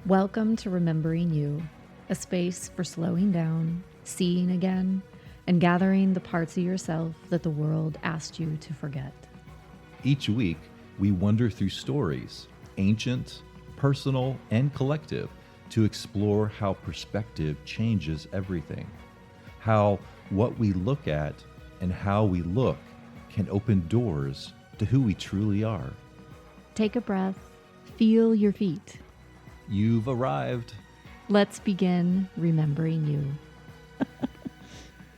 Welcome to Remembering You, a space for slowing down, seeing again, and gathering the parts of yourself that the world asked you to forget. Each week, we wander through stories, ancient, personal, and collective, to explore how perspective changes everything. How what we look at and how we look can open doors to who we truly are. Take a breath, feel your feet. You've arrived. Let's begin remembering you.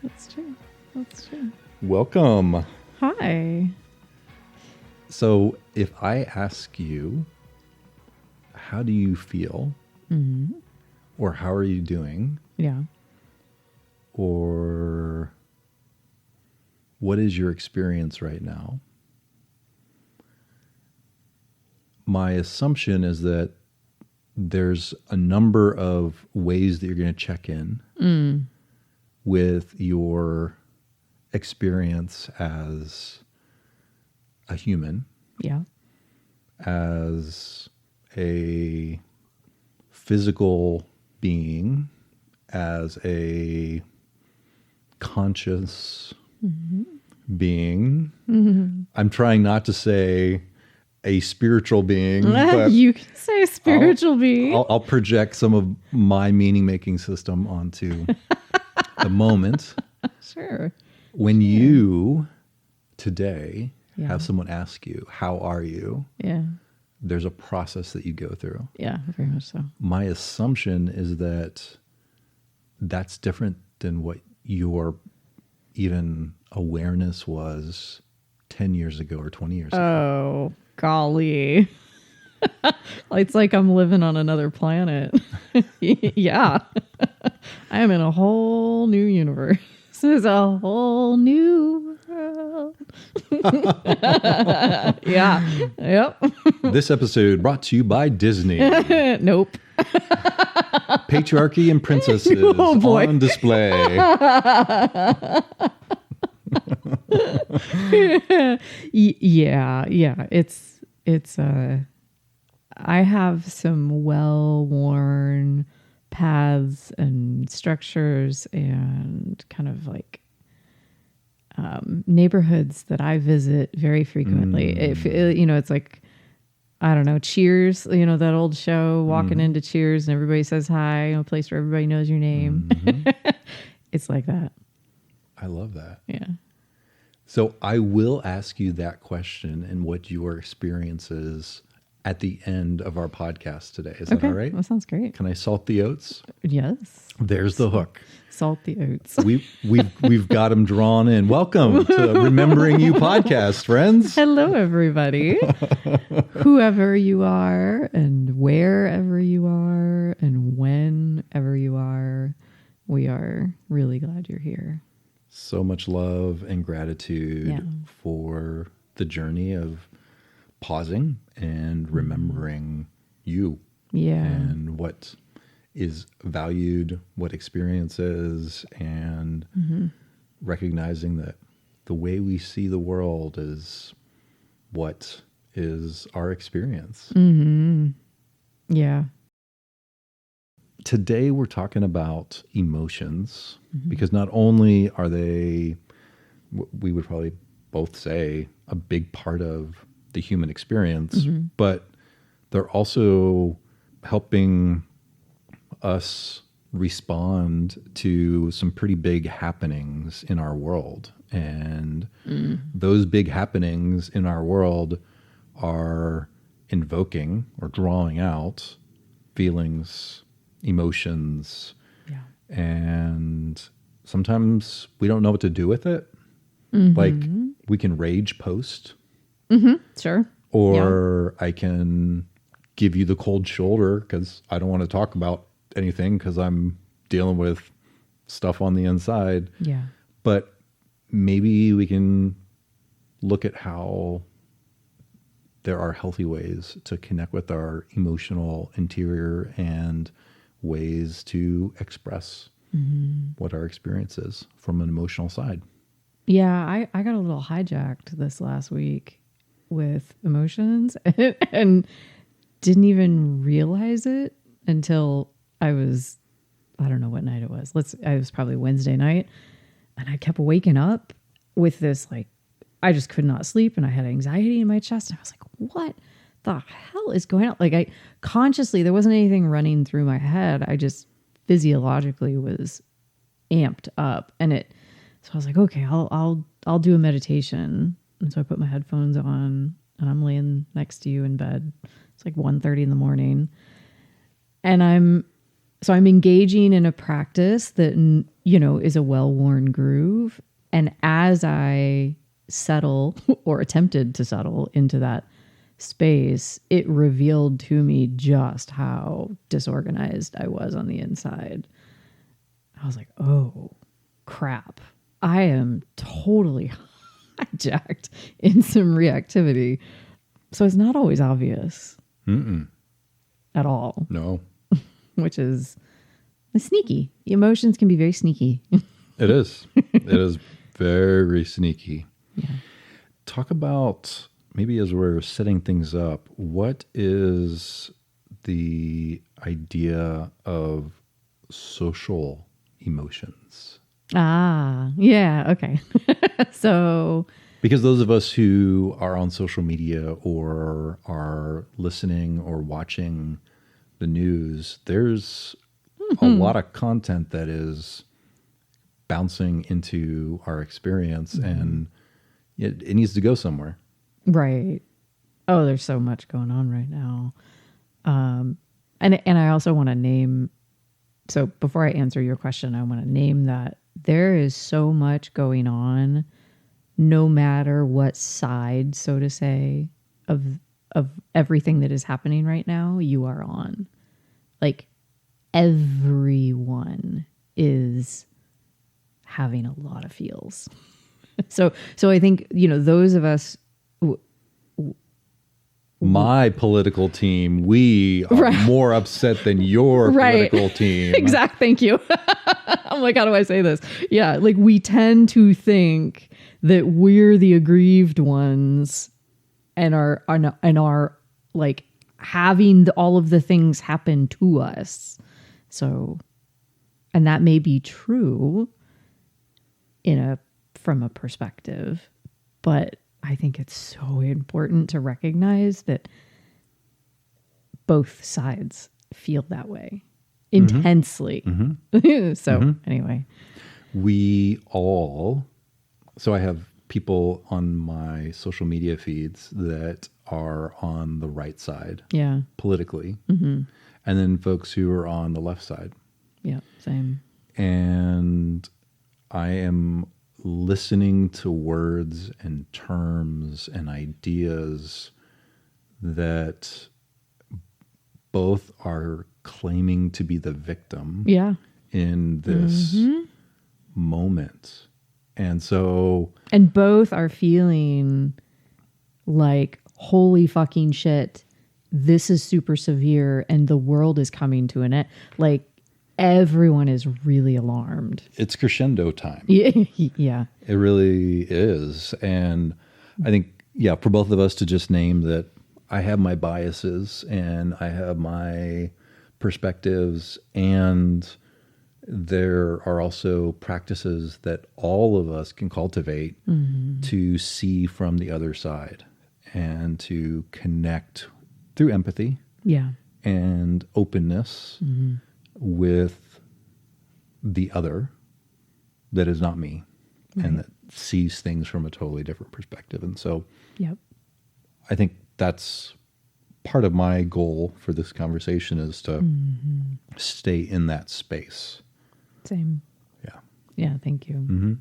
That's true. That's true. Welcome. Hi. So if I ask you, how do you feel? Mm-hmm. Or how are you doing? Yeah. Or what is your experience right now? My assumption is that there's a number of ways that you're going to check in with your experience as a human. Yeah. As a physical being, as a conscious being. Mm-hmm. I'm trying not to say a spiritual being. But you can say spiritual being. I'll project some of my meaning-making system onto the moment. Sure. When you today Yeah. have someone ask you, how are you? Yeah. There's a process that you go through. Yeah, very much so. My assumption is that that's different than what your even awareness was 10 years ago or 20 years ago. Oh, golly. It's like I'm living on another planet. Yeah. I am in a whole new universe. This is a whole new world. Yeah. Yep. This episode brought to you by Disney. Nope. Patriarchy and princesses on display. Yeah. It's I have some well-worn paths and structures and kind of like neighborhoods that I visit very frequently. It's like, I don't know, Cheers, that old show, walking into Cheers and everybody says hi, a place where everybody knows your name. It's like that. I love that. Yeah. So I will ask you that question and what your experience is at the end of our podcast today. Is that all right? That sounds great. Can I salt the oats? Yes. There's the hook. Salt the oats. We've got them drawn in. Welcome to Remembering You podcast, friends. Hello, everybody. Whoever you are and wherever you are and whenever you are, we are really glad you're here. So much love and gratitude Yeah. for the journey of pausing and remembering you. Yeah. And what is valued, what experience is, and recognizing that the way we see the world is what is our experience. Yeah. Today we're talking about emotions because not only are they, we would probably both say, a big part of the human experience, but they're also helping us respond to some pretty big happenings in our world. And those big happenings in our world are invoking or drawing out feelings, emotions, and sometimes we don't know what to do with it. Like we can rage post. Sure. Or I can give you the cold shoulder because I don't want to talk about anything because I'm dealing with stuff on the inside. Yeah. But maybe we can look at how there are healthy ways to connect with our emotional interior and ways to express what our experience is from an emotional side. Yeah, I got a little hijacked this last week with emotions and didn't even realize it until I don't know what night it was. I was probably Wednesday night, and I kept waking up with this, like, I just could not sleep, and I had anxiety in my chest. And I was like, what the hell is going on? Like, I consciously, there wasn't anything running through my head. I just physiologically was amped up, and so I was like, okay, I'll do a meditation. And so I put my headphones on, and I'm laying next to you in bed. It's like 1:30 in the morning. And I'm engaging in a practice that, is a well-worn groove. And as I settle, or attempted to settle into that space, it revealed to me just how disorganized I was on the inside. I was like, oh crap, I am totally hijacked in some reactivity. So it's not always obvious. At all. No. Which is sneaky. Emotions can be very sneaky. It is. It is very sneaky. Yeah. Talk about, maybe as we're setting things up, what is the idea of social emotions? Yeah. Okay. So, because those of us who are on social media or are listening or watching the news, there's a lot of content that is bouncing into our experience, and it needs to go somewhere. Right. Oh, there's so much going on right now. And I also want to name, so before I answer your question, I want to name that there is so much going on, no matter what side, so to say, of everything that is happening right now, you are on. Like, everyone is having a lot of feels. So I think, those of us, my political team, we are more upset than your political team. Exactly. Thank you. I'm like, how do I say this? Yeah. Like, we tend to think that we're the aggrieved ones and are like having all of the things happen to us. So, and that may be true from a perspective, but I think it's so important to recognize that both sides feel that way intensely. Anyway, so I have people on my social media feeds that are on the right side, politically, and then folks who are on the left side. Yeah, same. And I am listening to words and terms and ideas that both are claiming to be the victim in this moment. And so... And both are feeling like, holy fucking shit, this is super severe and the world is coming to an end. Like, everyone is really alarmed. It's crescendo time. Yeah. It really is. And I think, for both of us to just name that I have my biases and I have my perspectives, and there are also practices that all of us can cultivate to see from the other side and to connect through empathy and openness with the other that is not me and that sees things from a totally different perspective. And so I think that's part of my goal for this conversation, is to stay in that space. Same. Yeah, thank you. Mm-hmm.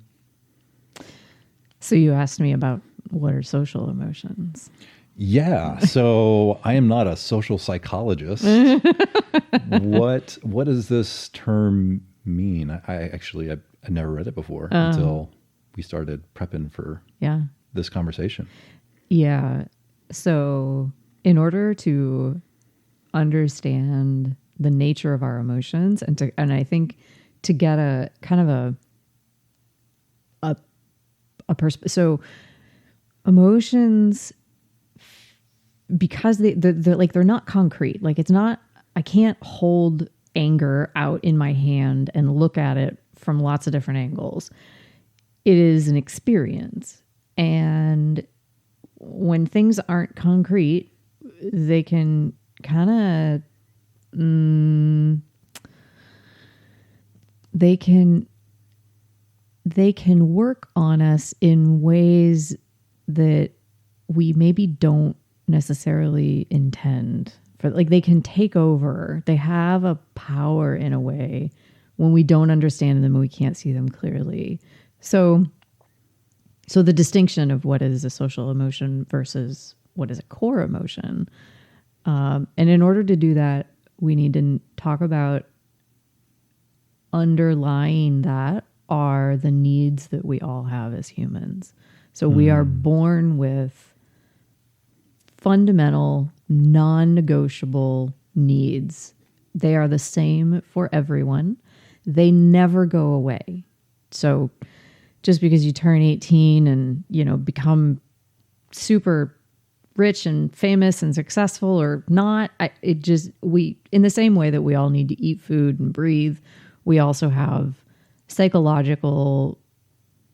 So you asked me about what are social emotions. Yeah. So I am not a social psychologist. What does this term mean? I never read it before until we started prepping for this conversation. Yeah. So in order to understand the nature of our emotions and I think to get a kind of so emotions, because they're like, they're not concrete. Like, it's not, I can't hold anger out in my hand and look at it from lots of different angles. It is an experience. And when things aren't concrete, they can kind of, they can work on us in ways that we maybe don't necessarily intend for. Like, they can take over. They have a power in a way when we don't understand them and we can't see them clearly. So the distinction of what is a social emotion versus what is a core emotion. And in order to do that, we need to talk about underlying that are the needs that we all have as humans. So we are born with fundamental, non-negotiable needs. They are the same for everyone. They never go away. So just because you turn 18 and, become super rich and famous and successful or not, in the same way that we all need to eat food and breathe, we also have psychological,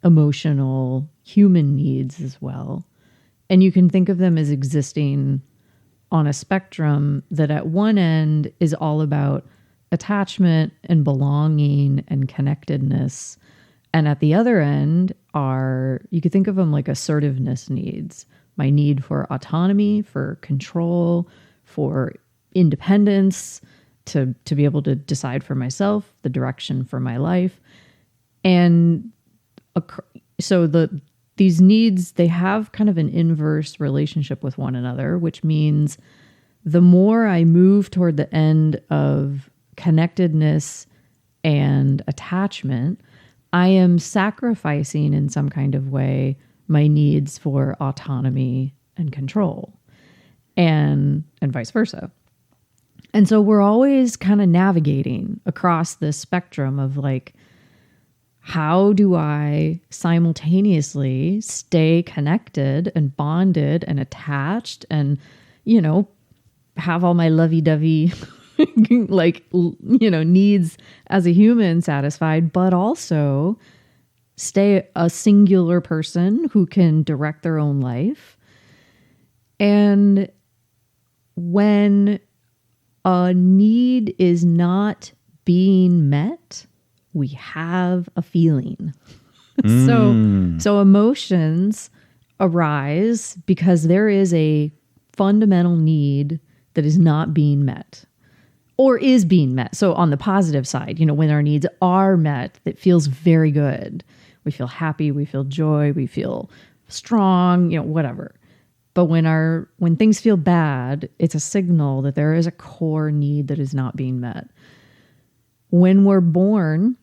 emotional, human needs as well. And you can think of them as existing on a spectrum that at one end is all about attachment and belonging and connectedness. And at the other end you could think of them like assertiveness needs. My need for autonomy, for control, for independence, to be able to decide for myself, the direction for my life. And so these needs, they have kind of an inverse relationship with one another, which means the more I move toward the end of connectedness and attachment, I am sacrificing in some kind of way my needs for autonomy and control, and vice versa. And so we're always kind of navigating across this spectrum of like, how do I simultaneously stay connected and bonded and attached and, have all my lovey-dovey needs as a human satisfied, but also stay a singular person who can direct their own life. And when a need is not being met, we have a feeling. So emotions arise because there is a fundamental need that is not being met or is being met. So on the positive side, when our needs are met, it feels very good. We feel happy, we feel joy, we feel strong, whatever. But when things feel bad, it's a signal that there is a core need that is not being met. When we're born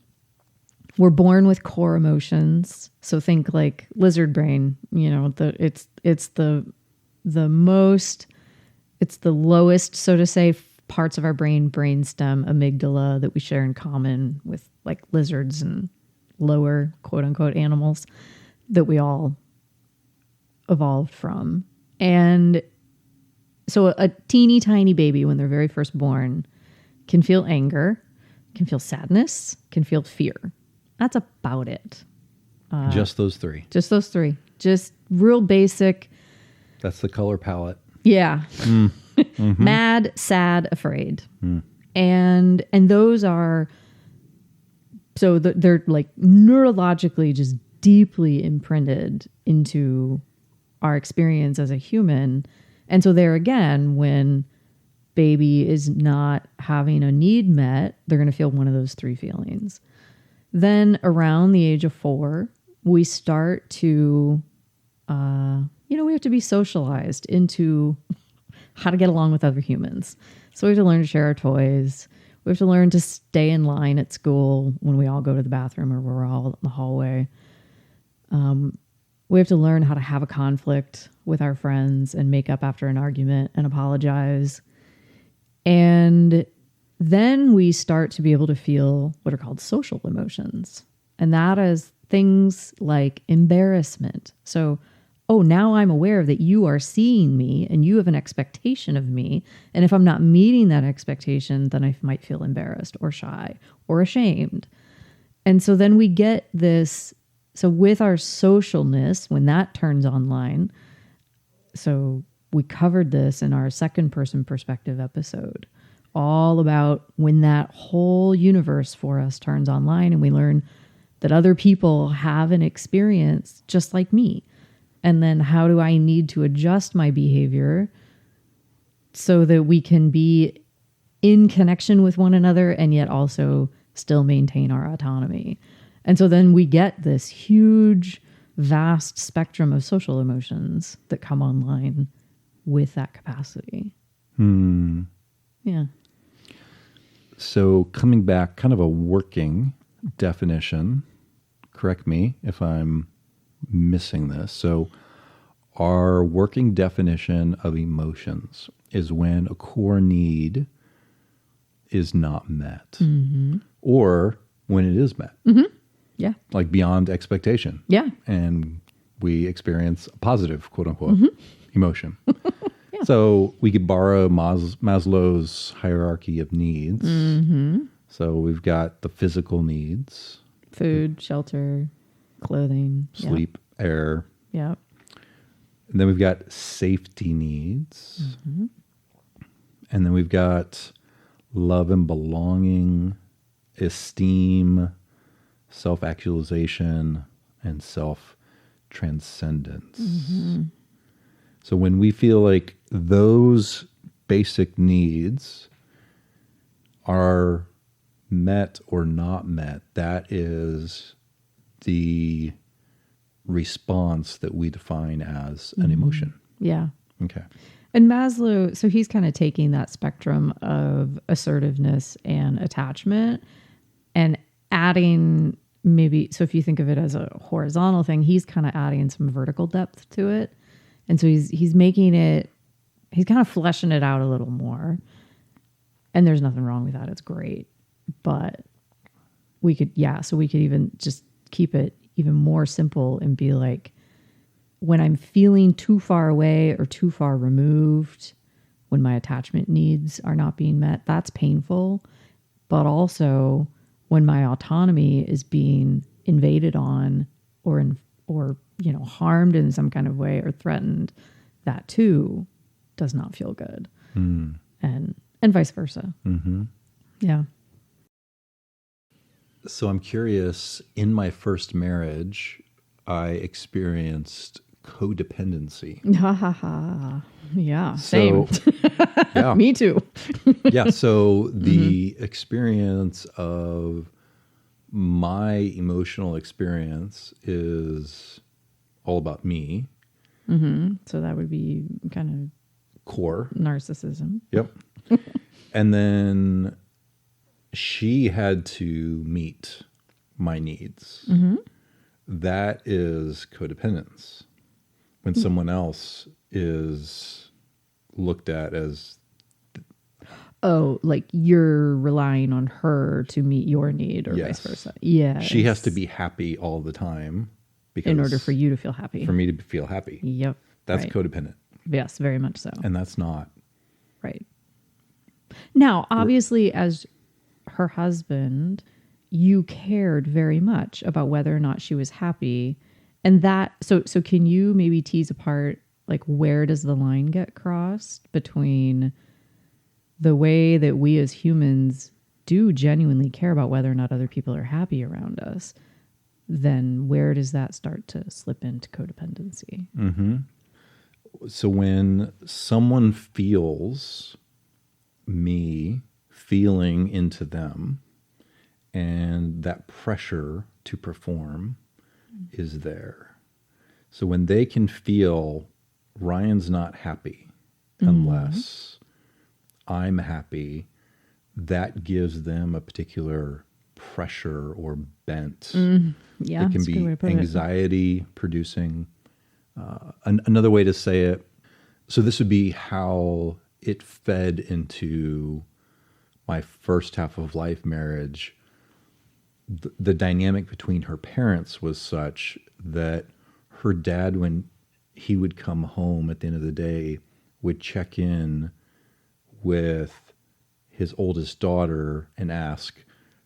with core emotions. So think like lizard brain, it's the lowest, so to say, parts of our brainstem, amygdala, that we share in common with like lizards and lower quote unquote animals that we all evolved from. And so a teeny tiny baby, when they're very first born, can feel anger, can feel sadness, can feel fear. That's about it. Just those three. Just real basic. That's the color palette. Yeah. Mm-hmm. Mad, sad, afraid. And those are, so they're like neurologically just deeply imprinted into our experience as a human. And so there again, when baby is not having a need met, they're going to feel one of those three feelings. Then around the age of 4, we start to, we have to be socialized into how to get along with other humans. So we have to learn to share our toys. We have to learn to stay in line at school when we all go to the bathroom or we're all in the hallway. We have to learn how to have a conflict with our friends and make up after an argument and apologize. And then we start to be able to feel what are called social emotions. And that is things like embarrassment. So, oh, now I'm aware that you are seeing me and you have an expectation of me. And if I'm not meeting that expectation, then I might feel embarrassed or shy or ashamed. And so then we get this. So with our socialness, when that turns online, so we covered this in our second person perspective episode, all about when that whole universe for us turns online and we learn that other people have an experience just like me. And then how do I need to adjust my behavior so that we can be in connection with one another and yet also still maintain our autonomy? And so then we get this huge, vast spectrum of social emotions that come online with that capacity. Yeah. So coming back, kind of a working definition, correct me if I'm missing this. So our working definition of emotions is when a core need is not met, or when it is met. Yeah. Like beyond expectation. Yeah. And we experience a positive, quote unquote, emotion. So we could borrow Maslow's hierarchy of needs. So we've got the physical needs. Food, shelter, clothing. Sleep, air. Yeah. And then we've got safety needs. And then we've got love and belonging, esteem, self-actualization, and self-transcendence. So when we feel like those basic needs are met or not met, that is the response that we define as an emotion. Yeah. Okay. And Maslow, so he's kind of taking that spectrum of assertiveness and attachment and adding maybe, so if you think of it as a horizontal thing, he's kind of adding some vertical depth to it. And so he's making it, he's kind of fleshing it out a little more. And there's nothing wrong with that. It's great. But we could even just keep it even more simple and be like, when I'm feeling too far away or too far removed, when my attachment needs are not being met, that's painful. But also when my autonomy is being invaded on or harmed in some kind of way or threatened, that too does not feel good. And vice versa. Yeah. So I'm curious, in my first marriage, I experienced codependency. Yeah, same. Yeah. Me too. Yeah, so the experience of my emotional experience is all about me. So that would be kind Core. of narcissism. Yep. And then she had to meet my needs. That is codependence. When someone else is looked at as... Oh, like you're relying on her to meet your need or vice versa. Yeah. She has to be happy all the time because in order for you to feel happy. For me to feel happy. Yep. That's right. codependent. Yes, very much so. And that's not. Right. Now, obviously, as her husband, you cared very much about whether or not she was happy. And that, so can you maybe tease apart, like, where does the line get crossed between the way that we as humans do genuinely care about whether or not other people are happy around us, then where does that start to slip into codependency? So when someone feels me feeling into them and that pressure to perform is there. So when they can feel Ryan's not happy unless I'm happy, that gives them a particular pressure or bent. Yeah, it can be anxiety producing. Another way to say it, so this would be how it fed into my first half of life marriage. The dynamic between her parents was such that her dad, when he would come home at the end of the day, would check in with his oldest daughter and ask,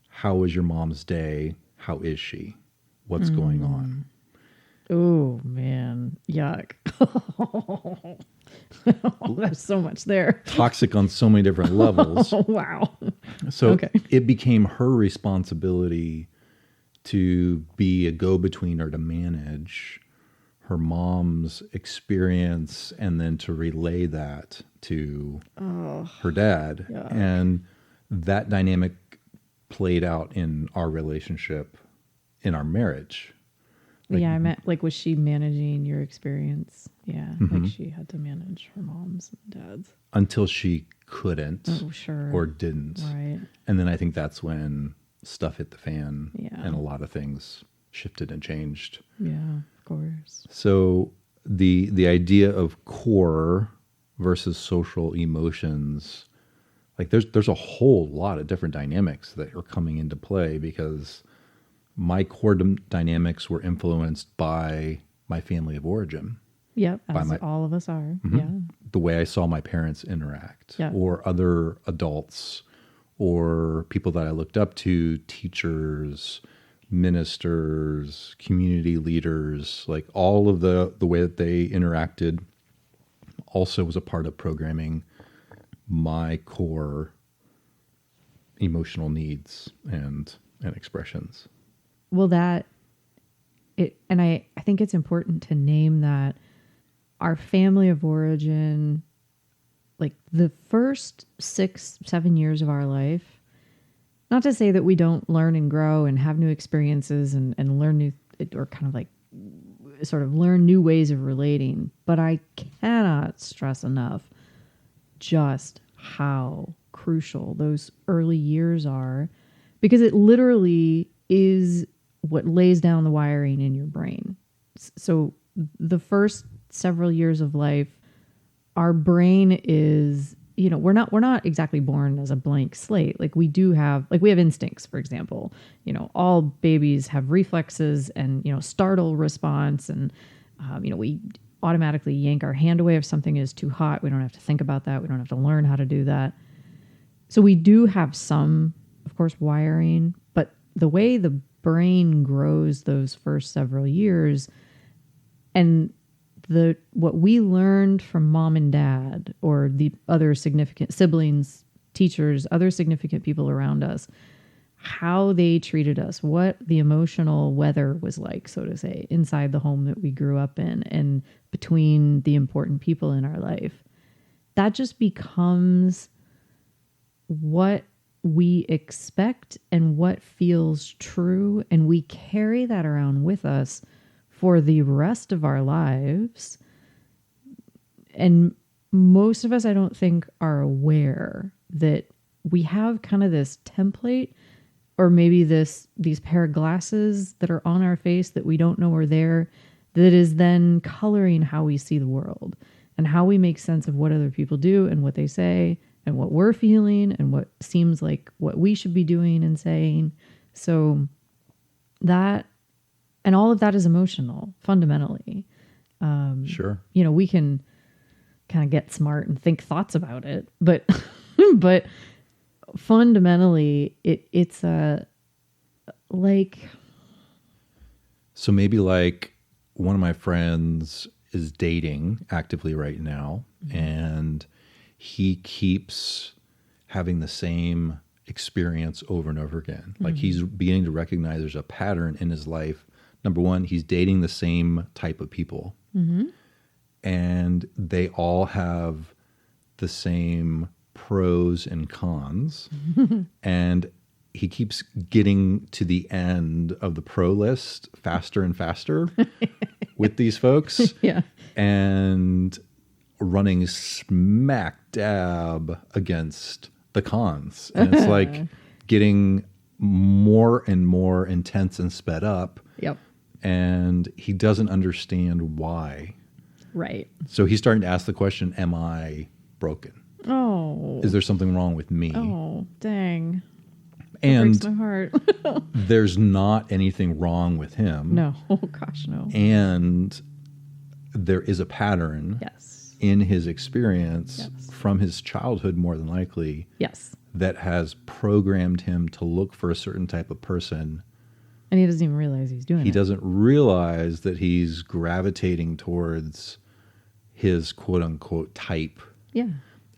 how was your mom's day? How is she? What's going on? Oh, man. Yuck. There's so much there. Toxic on so many different levels. Oh, wow. So Okay. it became her responsibility to be a go-between or to manage her mom's experience and then to relay that to her dad. Yeah. And that dynamic played out in our relationship, in our marriage. Yeah, I meant, like, was she managing your experience? Yeah, like she had to manage her mom's and dad's. Until she couldn't Oh, sure. or didn't. Right. And then I think that's when stuff hit the fan Yeah. and a lot of things shifted and changed. Yeah, of course. So the idea of core versus social emotions, like there's a whole lot of different dynamics that are coming into play because my core dynamics were influenced by my family of origin. Yep, By as my- all of us are. Yeah. The way I saw my parents interact Yeah. or other adults or people that I looked up to, teachers, ministers, community leaders, like all of the way that they interacted also was a part of programming my core emotional needs and expressions. Well, I think it's important to name that our family of origin, like the first 6-7 years of our life, not to say that we don't learn and grow and have new experiences and learn new, or kind of like sort of learn new ways of relating, but I cannot stress enough just how crucial those early years are, because it literally is what lays down the wiring in your brain. So the first several years of life, our brain is, we're not exactly born as a blank slate. Like we have instincts, for example. All babies have reflexes and, startle response. And, we automatically yank our hand away if something is too hot. We don't have to think about that. We don't have to learn how to do that. So we do have some, of course, wiring, but the way the brain grows those first several years and what we learned from mom and dad or the other significant siblings, teachers, other significant people around us, how they treated us, what the emotional weather was like, so to say, inside the home that we grew up in and between the important people in our life, that just becomes what we expect and what feels true. And we carry that around with us for the rest of our lives. And most of us, I don't think, are aware that we have kind of this template or maybe these pair of glasses that are on our face that we don't know are there, that is then coloring how we see the world and how we make sense of what other people do and what they say and what we're feeling and what seems like what we should be doing and saying. So that, and all of that is emotional, fundamentally. Sure. We can kind of get smart and think thoughts about it, but but fundamentally, it's like. So maybe like one of my friends is dating actively right now, and he keeps having the same experience over and over again. Like he's beginning to recognize there's a pattern in his life. Number one, he's dating the same type of people. And they all have the same pros and cons. And he keeps getting to the end of the pro list faster and faster with these folks. Yeah. And running smack dab against the cons. And it's like getting more and more intense and sped up. Yep. And he doesn't understand why. Right. So he's starting to ask the question, am I broken? Oh. Is there something wrong with me? Oh, dang. And Breaks my heart. there's not anything wrong with him. No. Oh, gosh, no. And there is a pattern Yes. in his experience Yes. from his childhood, more than likely, Yes. that has programmed him to look for a certain type of person. And he doesn't even realize he's doing it. He doesn't realize that he's gravitating towards his quote unquote type. Yeah.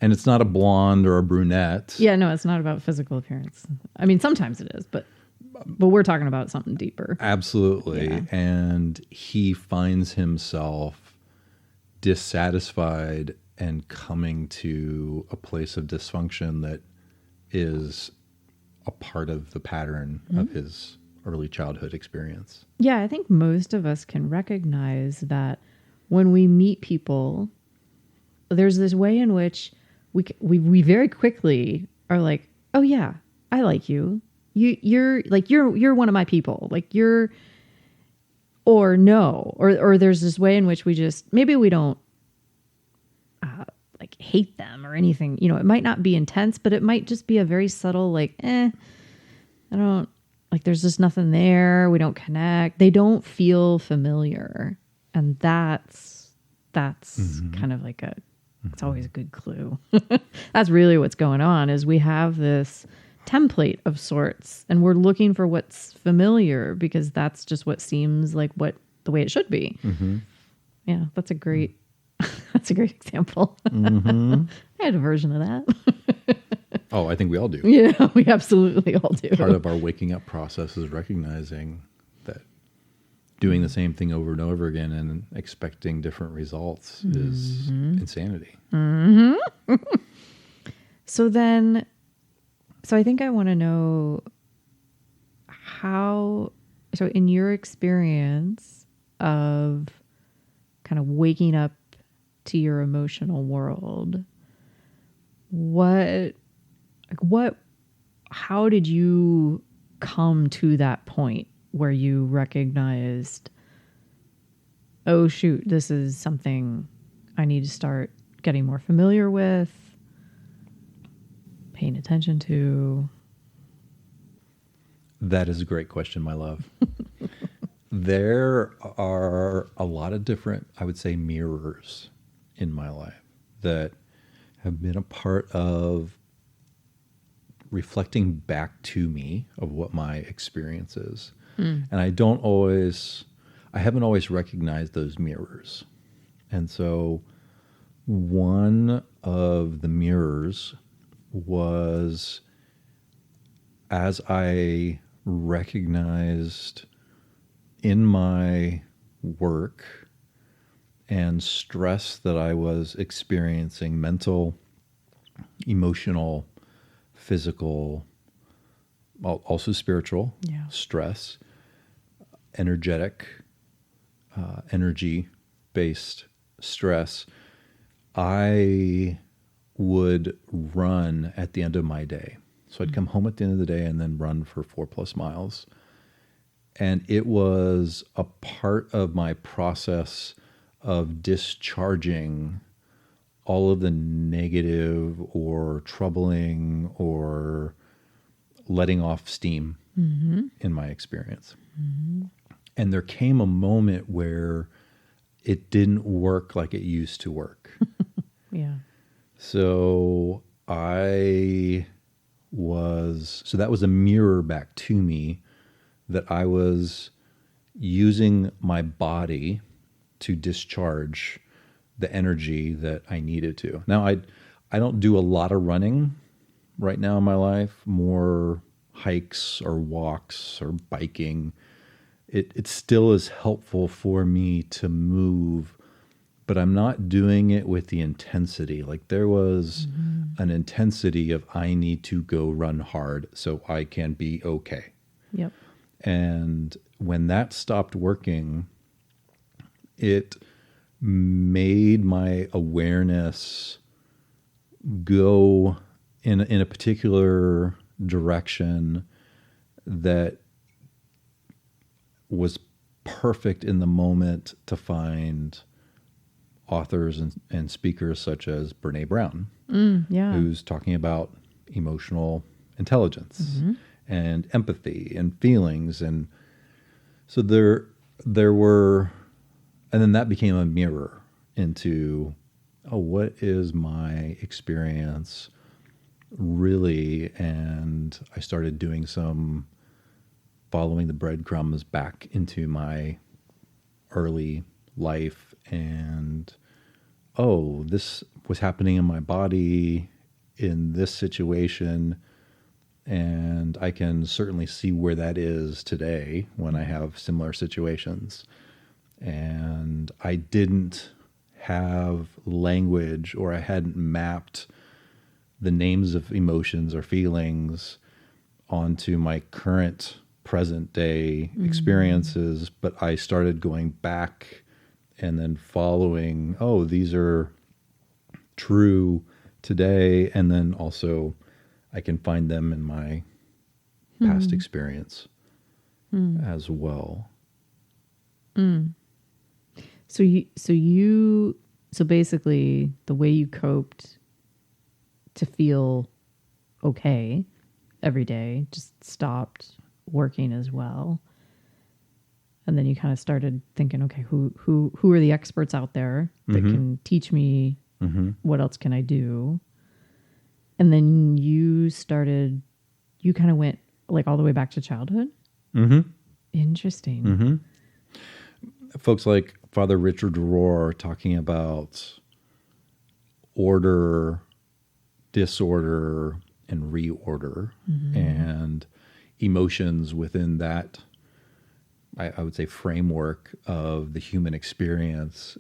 And it's not a blonde or a brunette. Yeah, no, it's not about physical appearance. I mean, sometimes it is, but we're talking about something deeper. Absolutely. Yeah. And he finds himself dissatisfied and coming to a place of dysfunction that is a part of the pattern of his early childhood experience. Yeah, I think most of us can recognize that when we meet people, there's this way in which we very quickly are like, oh yeah, I like you. You're one of my people. Like you're, or no, or there's this way in which we just, maybe we don't like hate them or anything. You know, it might not be intense, but it might just be a very subtle, like, I don't, like there's just nothing there. We don't connect. They don't feel familiar. And that's kind of like it's always a good clue. That's really what's going on is we have this template of sorts and we're looking for what's familiar because that's just what seems like the way it should be. Yeah, that's a great that's a great example. I had a version of that. Oh, I think we all do. Yeah, we absolutely all do. Part of our waking up process is recognizing that doing the same thing over and over again and expecting different results is insanity. So I think I want to know how, so in your experience of kind of waking up to your emotional world, how did you come to that point where you recognized, oh shoot, this is something I need to start getting more familiar with, paying attention to? That is a great question, my love. There are a lot of different, I would say, mirrors in my life that have been a part of reflecting back to me of what my experience is. And I haven't always recognized those mirrors. And so one of the mirrors was as I recognized in my work and stress that I was experiencing, mental, emotional, physical, also spiritual stress, energetic, energy-based stress, I would run at the end of my day. So I'd come home at the end of the day and then run for 4+ miles. And it was a part of my process of discharging all of the negative or troubling or letting off steam in my experience. And there came a moment where it didn't work like it used to work. Yeah. So that was a mirror back to me that I was using my body to discharge the energy that I needed to. Now, I don't do a lot of running right now in my life, more hikes or walks or biking. It still is helpful for me to move, but I'm not doing it with the intensity. Like there was an intensity of I need to go run hard so I can be okay. Yep. And when that stopped working, it made my awareness go in a particular direction that was perfect in the moment to find authors and speakers such as Brene Brown, who's talking about emotional intelligence and empathy and feelings. And so there were And then that became a mirror into, oh, what is my experience really? And I started doing some following the breadcrumbs back into my early life. And, oh, this was happening in my body in this situation. And I can certainly see where that is today when I have similar situations. And I didn't have language, or I hadn't mapped the names of emotions or feelings onto my current present day experiences, but I started going back and then following, oh, these are true today. And then also I can find them in my past experience as well. So basically the way you coped to feel okay every day just stopped working as well. And then you kind of started thinking, okay, who are the experts out there that can teach me what else can I do? And then you kind of went like all the way back to childhood. Interesting. Folks like Father Richard Rohr talking about order, disorder, and reorder, and emotions within that, I would say, framework of the human experience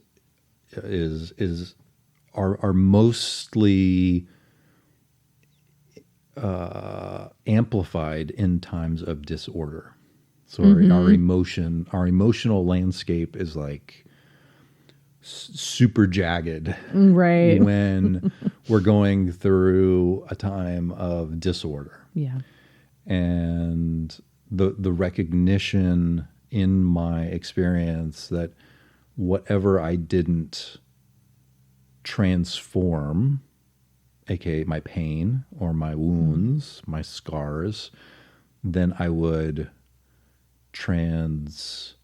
are mostly amplified in times of disorder. So our emotional landscape is like super jagged, right, when we're going through a time of disorder. Yeah. And the recognition in my experience that whatever I didn't transform, aka my pain or my wounds, my scars, then I would transmit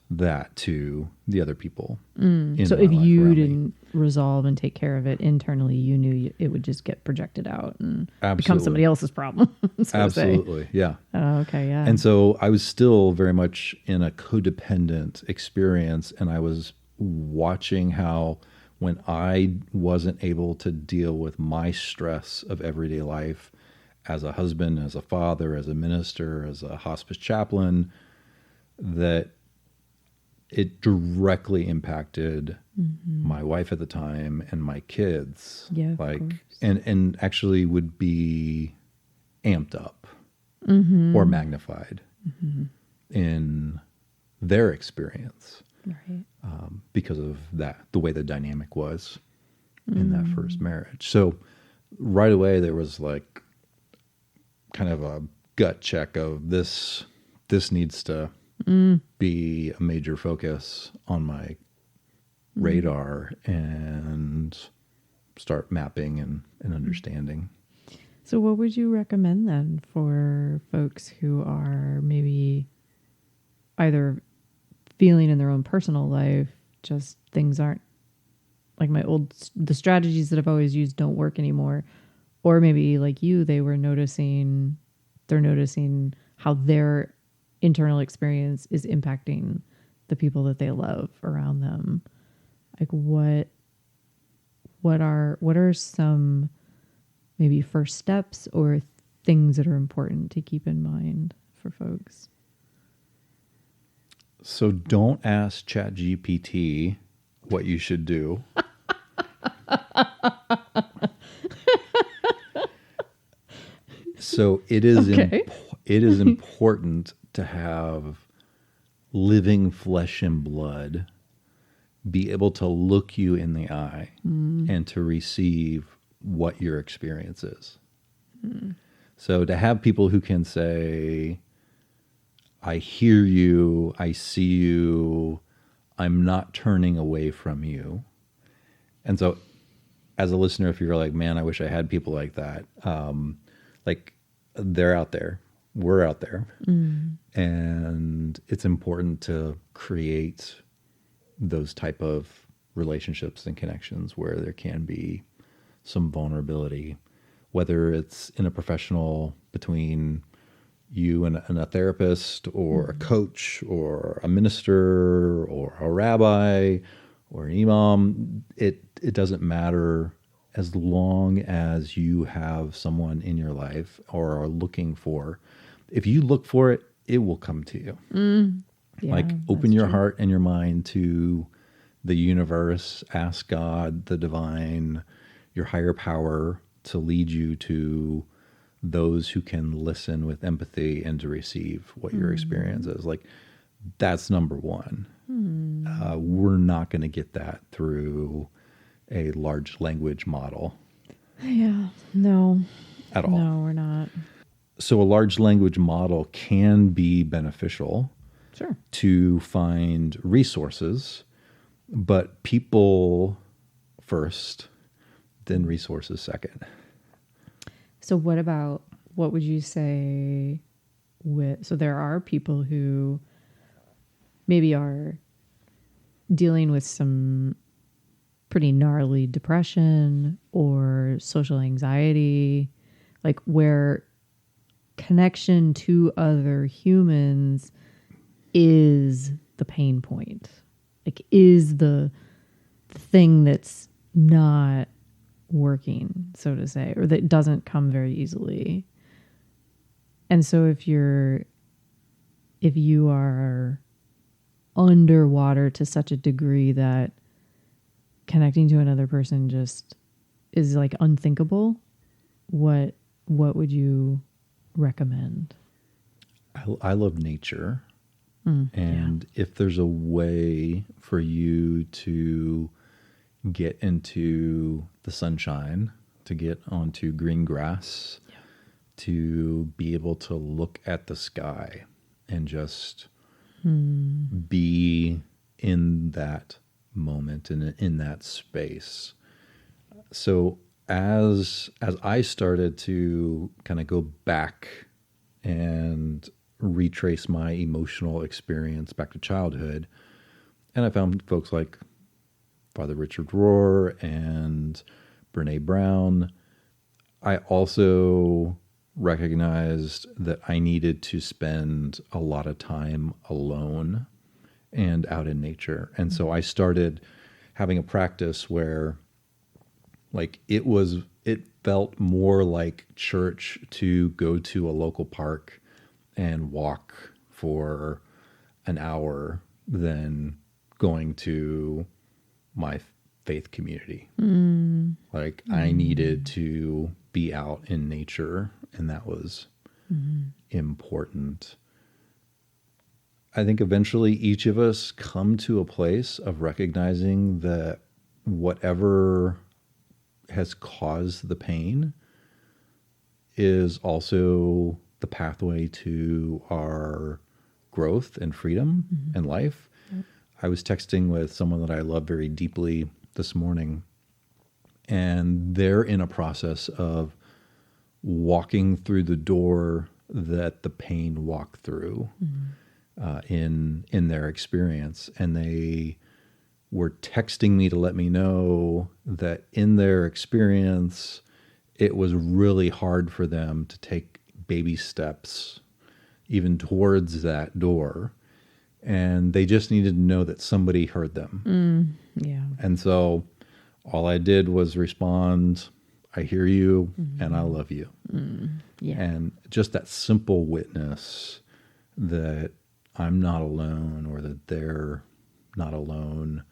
that to the other people. So if you didn't resolve and take care of it internally, you knew it would just get projected out and become somebody else's problem. So Absolutely. Yeah. Oh, okay. Yeah. And so I was still very much in a codependent experience, and I was watching how when I wasn't able to deal with my stress of everyday life as a husband, as a father, as a minister, as a hospice chaplain, that it directly impacted my wife at the time and my kids. Yeah, of like, course. and actually would be amped up or magnified in their experience. Right. Because of that, the way the dynamic was in that first marriage. So right away there was like kind of a gut check of this needs to be a major focus on my radar and start mapping and understanding. So what would you recommend then for folks who are maybe either feeling in their own personal life, just things aren't like the strategies that I've always used don't work anymore. Or maybe like you, they're noticing how their internal experience is impacting the people that they love around them. Like what are some maybe first steps or things that are important to keep in mind for folks? So don't ask ChatGPT what you should do. So it is it is important to have living flesh and blood be able to look you in the eye and to receive what your experience is. So to have people who can say, I hear you, I see you, I'm not turning away from you. And so as a listener, if you're like, man, I wish I had people like that, like they're out there, we're out there. And it's important to create those type of relationships and connections where there can be some vulnerability, whether it's in a professional between you and a therapist or a coach or a minister or a rabbi or an imam. It doesn't matter, as long as you have someone in your life or are looking for. If you look for it, it will come to you. Yeah, Like, open your true. heart and your mind to the universe, ask God, the divine, your higher power to lead you to those who can listen with empathy and to receive what your experience is. Like, that's number one. We're not going to get that through a large language model Yeah. No. at all. No, we're not. So a large language model can be beneficial Sure. to find resources, but people first, then resources second. So what would you say so there are people who maybe are dealing with some pretty gnarly depression or social anxiety, like where connection to other humans is the pain point, like is the thing that's not working, so to say, or that doesn't come very easily. And so if you are underwater to such a degree that connecting to another person just is like unthinkable, what would you recommend? I love nature. And if there's a way for you to get into the sunshine, to get onto green grass, to be able to look at the sky and just be in that moment and in that space. So as I started to kind of go back and retrace my emotional experience back to childhood, and I found folks like Father Richard Rohr and Brene Brown, I also recognized that I needed to spend a lot of time alone and out in nature. And so I started having a practice where, like, it felt more like church to go to a local park and walk for an hour than going to my faith community. Like, I needed to be out in nature, and that was important. I think eventually each of us come to a place of recognizing that whatever has caused the pain is also the pathway to our growth and freedom and life. I was texting with someone that I love very deeply this morning, and they're in a process of walking through the door that the pain walked through in their experience. And they were texting me to let me know that in their experience, it was really hard for them to take baby steps even towards that door. And they just needed to know that somebody heard them. Yeah. And so all I did was respond, I hear you and I love you. Yeah. And just that simple witness that I'm not alone or that they're not alone.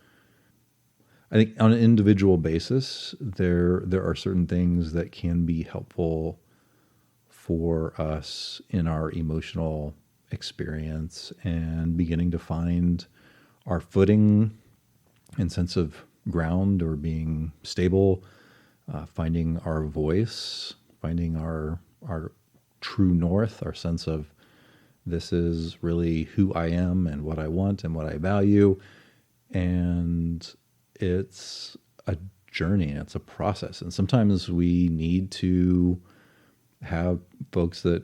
I think on an individual basis, there are certain things that can be helpful for us in our emotional experience and beginning to find our footing and sense of ground or being stable, finding our voice, finding our true north, our sense of this is really who I am and what I want and what I value. And it's a journey, it's a process. And sometimes we need to have folks that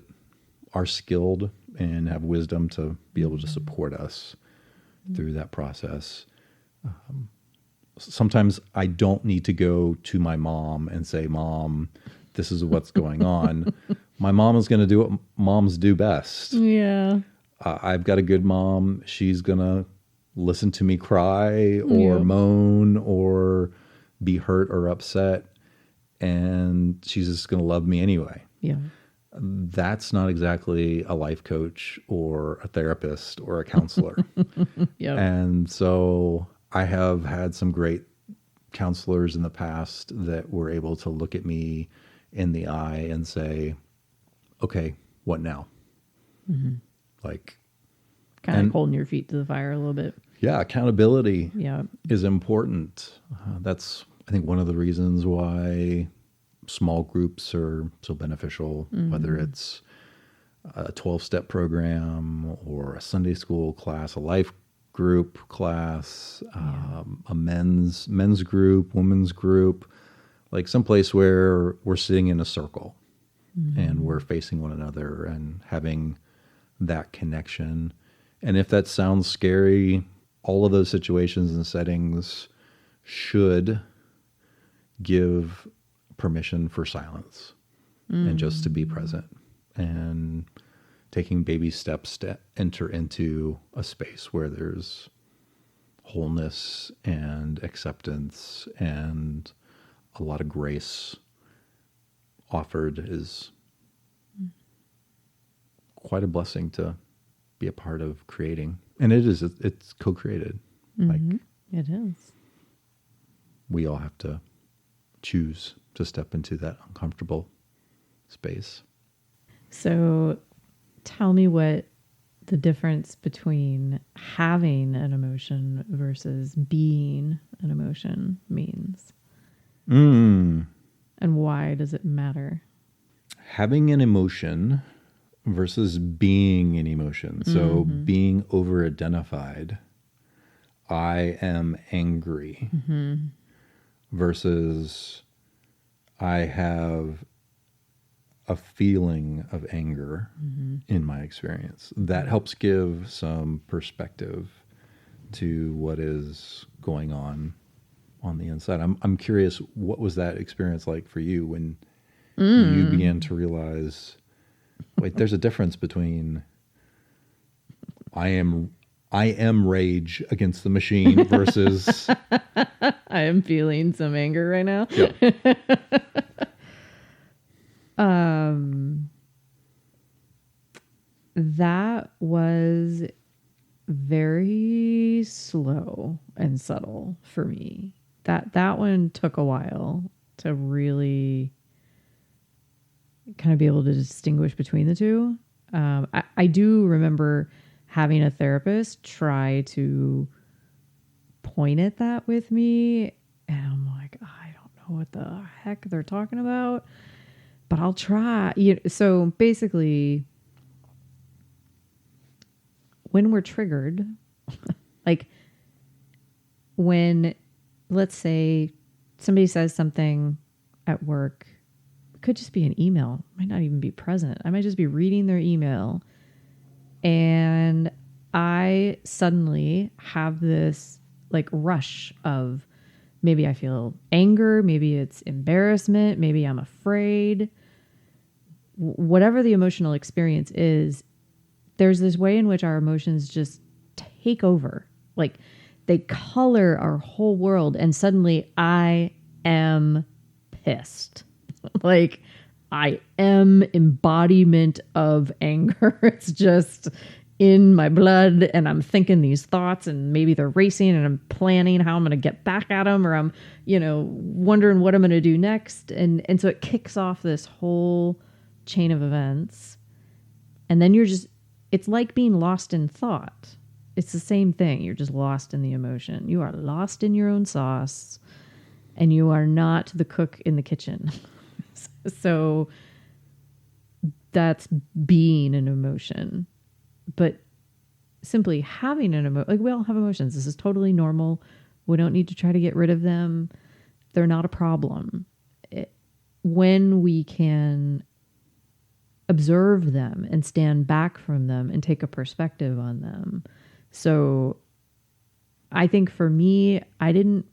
are skilled and have wisdom to be able to support us through that process. Sometimes I don't need to go to my mom and say, Mom, this is what's going on. My mom is going to do what moms do best. Yeah. I've got a good mom. She's going to listen to me cry or moan or be hurt or upset. And she's just going to love me anyway. Yeah. That's not exactly a life coach or a therapist or a counselor. Yeah. And so I have had some great counselors in the past that were able to look at me in the eye and say, okay, what now? Mm-hmm. Like, kind of holding your feet to the fire a little bit. Yeah, accountability Yeah. is important. That's, I think, one of the reasons why small groups are so beneficial, whether it's a 12-step program or a Sunday school class, a life group class, a men's group, women's group, like someplace where we're sitting in a circle and we're facing one another and having that connection. And if that sounds scary, all of those situations and settings should give permission for silence and just to be present and taking baby steps to enter into a space where there's wholeness and acceptance and a lot of grace offered is quite a blessing to be a part of creating. And it's co-created. Like It is. we all have to choose to step into that uncomfortable space. So tell me what the difference between having an emotion versus being an emotion means. And why does it matter? Having an emotion versus being an emotion. So being over-identified, I am angry, versus I have a feeling of anger in my experience. That helps give some perspective to what is going on the inside. I'm curious, what was that experience like for you when you began to realize, wait, there's a difference between I am rage against the machine versus I am feeling some anger right now. Yeah. That was very slow and subtle for me. That one took a while to really kind of be able to distinguish between the two. I do remember having a therapist try to point at that with me, and I'm like, I don't know what the heck they're talking about, but I'll try. So basically, when we're triggered, like when, let's say, somebody says something at work, it could just be an email, might not even be present. I might just be reading their email, and I suddenly have this like rush of, maybe I feel anger, maybe it's embarrassment, maybe I'm afraid. Whatever the emotional experience is, there's this way in which our emotions just take over. Like they color our whole world, and suddenly I am pissed. Like I am embodiment of anger. It's just in my blood, and I'm thinking these thoughts, and maybe they're racing, and I'm planning how I'm going to get back at them, or I'm, wondering what I'm going to do next. And so it kicks off this whole chain of events. And then it's like being lost in thought. It's the same thing. You're just lost in the emotion. You are lost in your own sauce, and you are not the cook in the kitchen. So that's being an emotion. But simply having an emotion, like we all have emotions. This is totally normal. We don't need to try to get rid of them. They're not a problem. When we can observe them and stand back from them and take a perspective on them. So I think for me, I didn't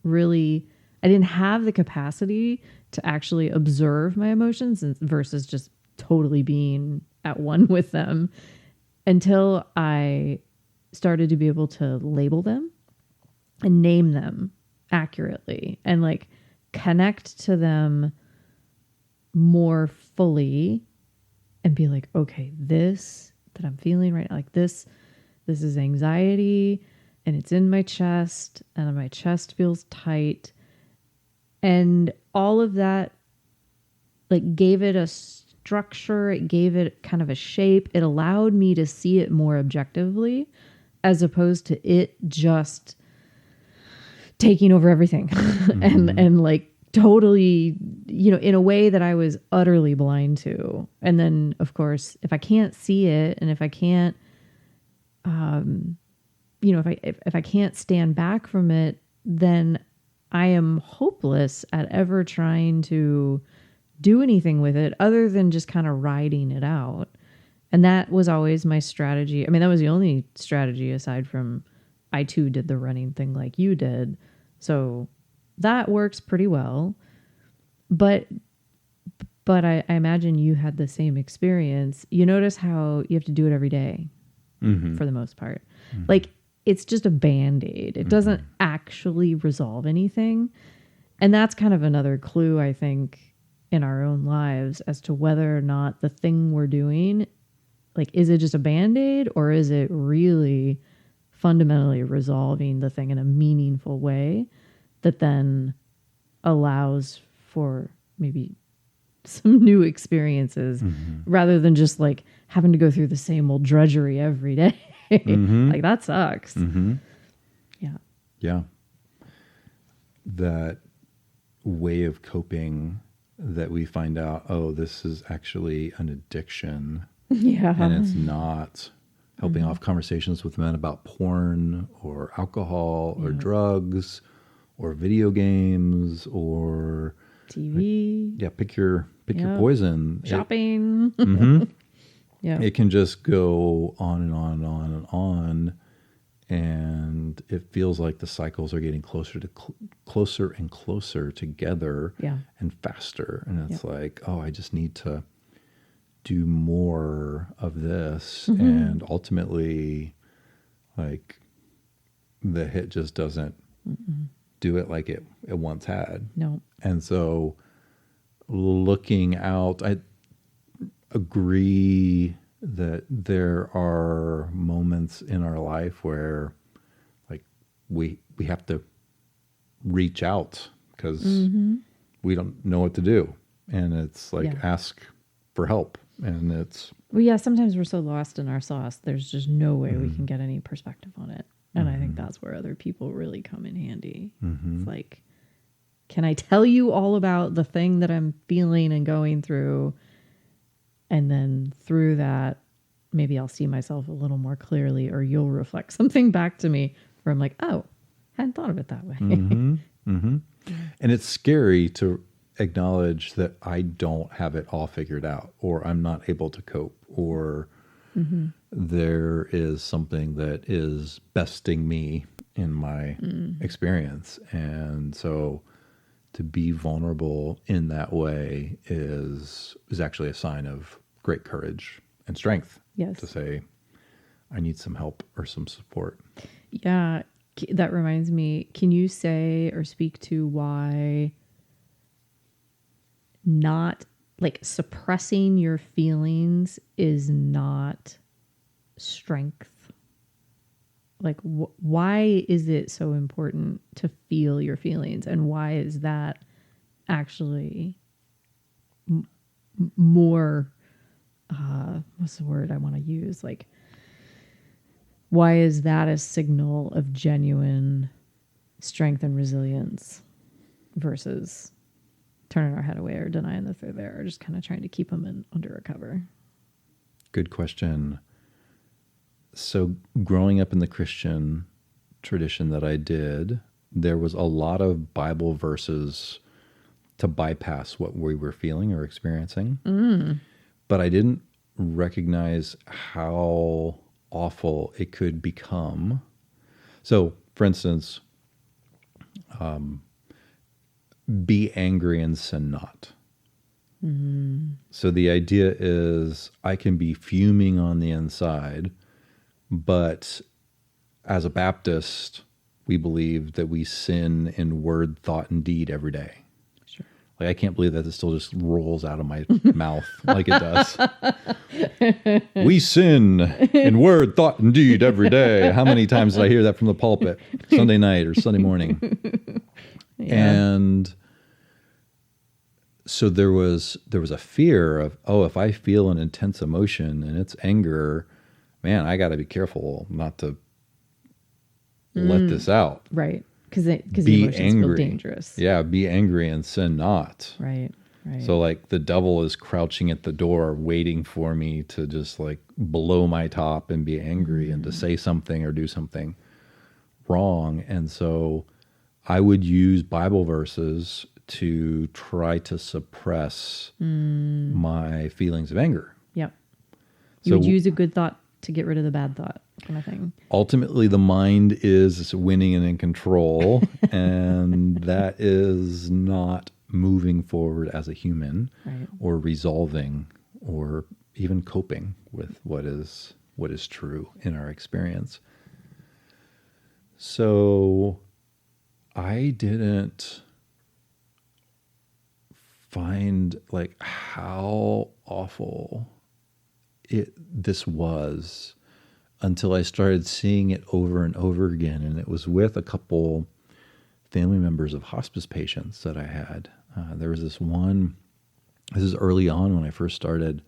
have the capacity to actually observe my emotions versus just totally being at one with them until I started to be able to label them and name them accurately and like connect to them more fully and be like, okay, this that I'm feeling right now, like this is anxiety and it's in my chest and my chest feels tight. And all of that like gave it a structure. It gave it kind of a shape. It allowed me to see it more objectively as opposed to it just taking over everything and like totally, in a way that I was utterly blind to. And then of course, if I can't see it and if I can't, if I can't stand back from it, then I am hopeless at ever trying to do anything with it other than just kind of riding it out. And that was always my strategy. I mean, that was the only strategy aside from I too did the running thing like you did. So that works pretty well. But I imagine you had the same experience. You notice how you have to do it every day for the most part. Like it's just a Band-Aid. It doesn't actually resolve anything. And that's kind of another clue, I think, in our own lives as to whether or not the thing we're doing, like, is it just a Band-Aid or is it really fundamentally resolving the thing in a meaningful way that then allows for maybe some new experiences rather than just like having to go through the same old drudgery every day. Like that sucks. Yeah. Yeah. That way of coping that we find out, oh, this is actually an addiction. Yeah. And it's not helping off conversations with men about porn or alcohol or drugs or video games or TV. Pick your poison. Shopping. Yeah. It can just go on and on and on and on. And it feels like the cycles are getting closer and closer together and faster. And it's like, oh, I just need to do more of this. And ultimately, like, the hit just doesn't do it like it once had. No. And so looking out, I agree that there are moments in our life where like we have to reach out because we don't know what to do. And it's like, ask for help. And it's... Well, yeah, sometimes we're so lost in our sauce, there's just no way we can get any perspective on it. And I think that's where other people really come in handy. It's like, can I tell you all about the thing that I'm feeling and going through? And then through that, maybe I'll see myself a little more clearly, or you'll reflect something back to me where I'm like, oh, I hadn't thought of it that way. And it's scary to acknowledge that I don't have it all figured out, or I'm not able to cope, or there is something that is besting me in my experience. And so to be vulnerable in that way is actually a sign of great courage and strength. Yes. To say, I need some help or some support. Yeah. That reminds me, can you say or speak to why not like suppressing your feelings is not strength? Like, why is it so important to feel your feelings? And why is that actually more, what's the word I want to use? Like, why is that a signal of genuine strength and resilience versus turning our head away or denying that they're there, or just kind of trying to keep them under a cover? Good question. So growing up in the Christian tradition that I did, there was a lot of Bible verses to bypass what we were feeling or experiencing. But I didn't recognize how awful it could become. So for instance, be angry and sin not. So the idea is I can be fuming on the inside, but as a Baptist, we believe that we sin in word, thought, and deed every day. Sure. Like, I can't believe that it still just rolls out of my mouth like it does. We sin in word, thought, and deed every day. How many times did I hear that from the pulpit? Sunday night or Sunday morning. Yeah. And so there was a fear of, if I feel an intense emotion and it's anger, man, I got to be careful not to let this out. Right. Because the Be emotions angry. feel dangerous. Yeah, be angry and sin not. Right. Right. So like the devil is crouching at the door waiting for me to just like blow my top and be angry and to say something or do something wrong. And so I would use Bible verses to try to suppress my feelings of anger. Yep. You would use a good thought to get rid of the bad thought, kind of thing. Ultimately, the mind is winning and in control, and that is not moving forward as a human, right, or resolving, or even coping with what is true in our experience. So I didn't find like how awful this was until I started seeing it over and over again. And it was with a couple family members of hospice patients that I had. There was this is early on when I first started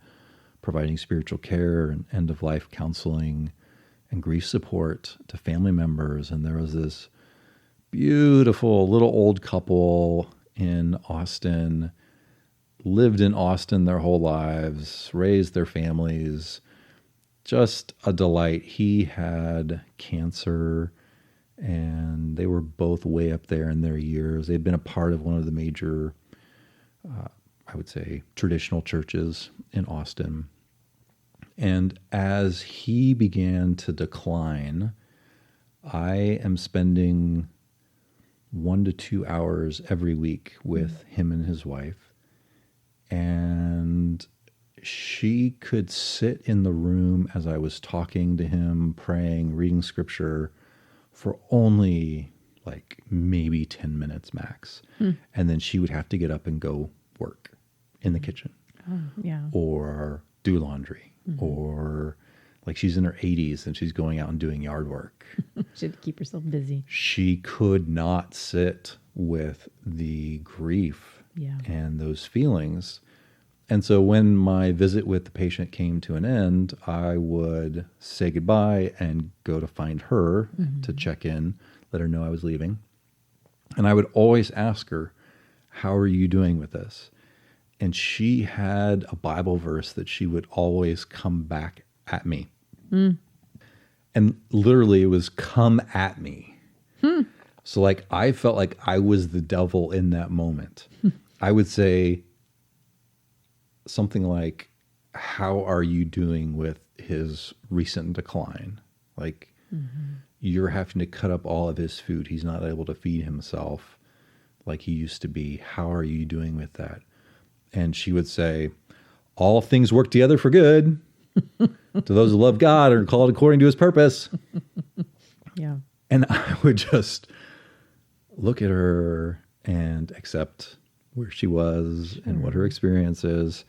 providing spiritual care and end-of-life counseling and grief support to family members. And there was this beautiful little old couple in Austin, lived in Austin their whole lives, raised their families, just a delight. He had cancer and they were both way up there in their years. They'd been a part of one of the major, I would say, traditional churches in Austin. And as he began to decline, I am spending 1 to 2 hours every week with him and his wife. And she could sit in the room as I was talking to him, praying, reading scripture for only like maybe 10 minutes max. And then she would have to get up and go work in the kitchen. Yeah. Or do laundry. Or like she's in her 80s and she's going out and doing yard work. She had to keep herself busy. She could not sit with the grief and those feelings. And so when my visit with the patient came to an end, I would say goodbye and go to find her to check in, let her know I was leaving. And I would always ask her, how are you doing with this? And she had a Bible verse that she would always come back at me. And literally it was come at me. So like I felt like I was the devil in that moment. I would say something like, how are you doing with his recent decline? Like you're having to cut up all of his food. He's not able to feed himself like he used to be. How are you doing with that? And she would say, all things work together for good to those who love God and are called according to his purpose. Yeah. And I would just look at her and accept where she was and what her experience is.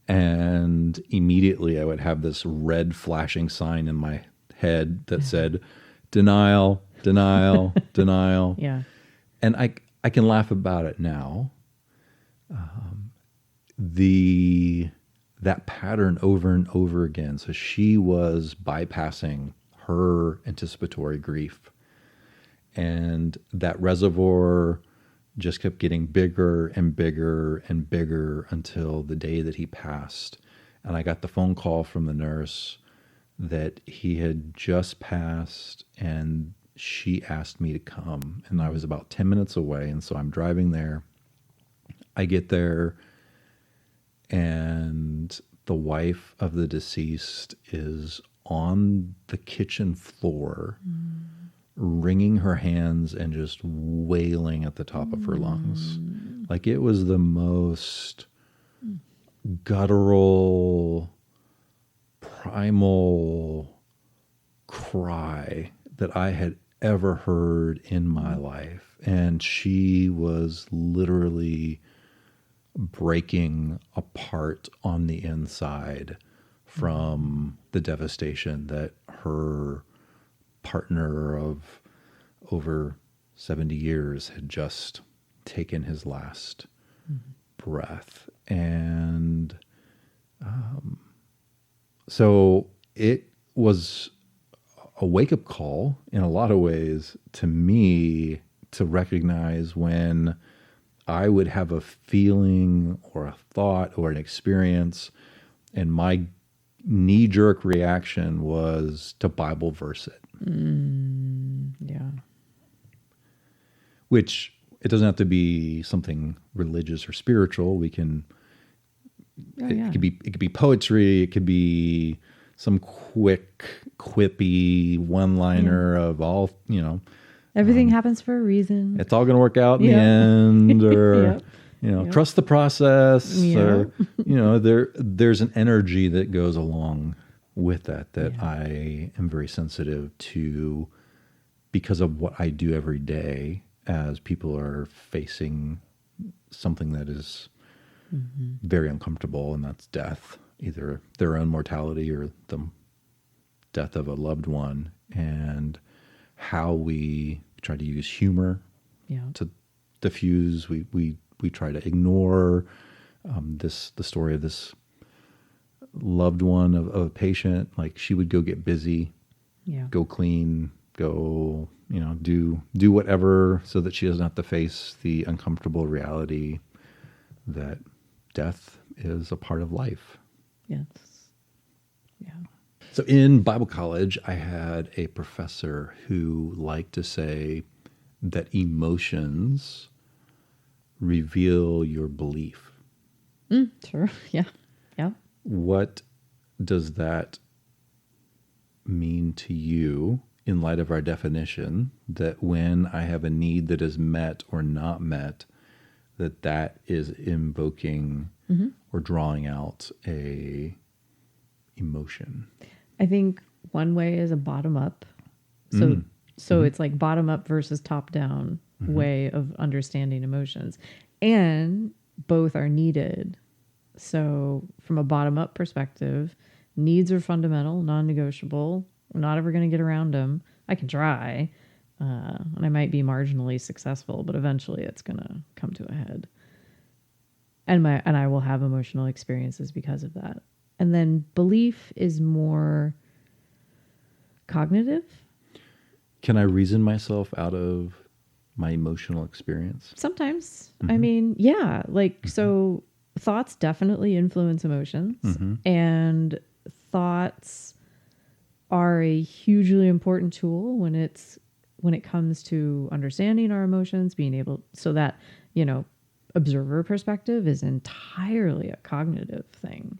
And immediately I would have this red flashing sign in my head that said, denial, denial, denial. Yeah. And I can laugh about it now. That pattern over and over again. So she was bypassing her anticipatory grief. And that reservoir just kept getting bigger and bigger and bigger until the day that he passed. And I got the phone call from the nurse that he had just passed, and she asked me to come. And I was about 10 minutes away, and so I'm driving there. I get there, and the wife of the deceased is on the kitchen floor, wringing her hands and just wailing at the top of her lungs. Like it was the most guttural, primal cry that I had ever heard in my life. And she was literally breaking apart on the inside from the devastation that her partner of over 70 years had just taken his last breath. And so it was a wake-up call in a lot of ways to me to recognize when I would have a feeling or a thought or an experience, and my knee-jerk reaction was to Bible verse it. Yeah. Which it doesn't have to be something religious or spiritual. We can. It could be poetry. It could be some quick, quippy one-liner of all, Everything happens for a reason. It's all going to work out in the end, or trust the process, or there's an energy that goes along with that I am very sensitive to because of what I do every day as people are facing something that is very uncomfortable, and that's death, either their own mortality or the death of a loved one, and how we try to use humor to diffuse. We try to ignore the story of this loved one of a patient. Like, she would go get busy, go clean, go do whatever so that she doesn't have to face the uncomfortable reality that death is a part of life. Yes. Yeah. So in Bible college, I had a professor who liked to say that emotions reveal your belief. Sure. Yeah. Yeah. What does that mean to you in light of our definition that when I have a need that is met or not met, that is invoking or drawing out a emotion? I think one way is a bottom up. So it's like bottom up versus top down way of understanding emotions. And both are needed. So from a bottom up perspective, needs are fundamental, non-negotiable. We're not ever going to get around them. I can try, and I might be marginally successful, but eventually it's going to come to a head. And I will have emotional experiences because of that. And then belief is more cognitive. Can I reason myself out of my emotional experience? Sometimes. I mean, yeah. So thoughts definitely influence emotions. And thoughts are a hugely important tool when it comes to understanding our emotions, being able, so that, observer perspective is entirely a cognitive thing.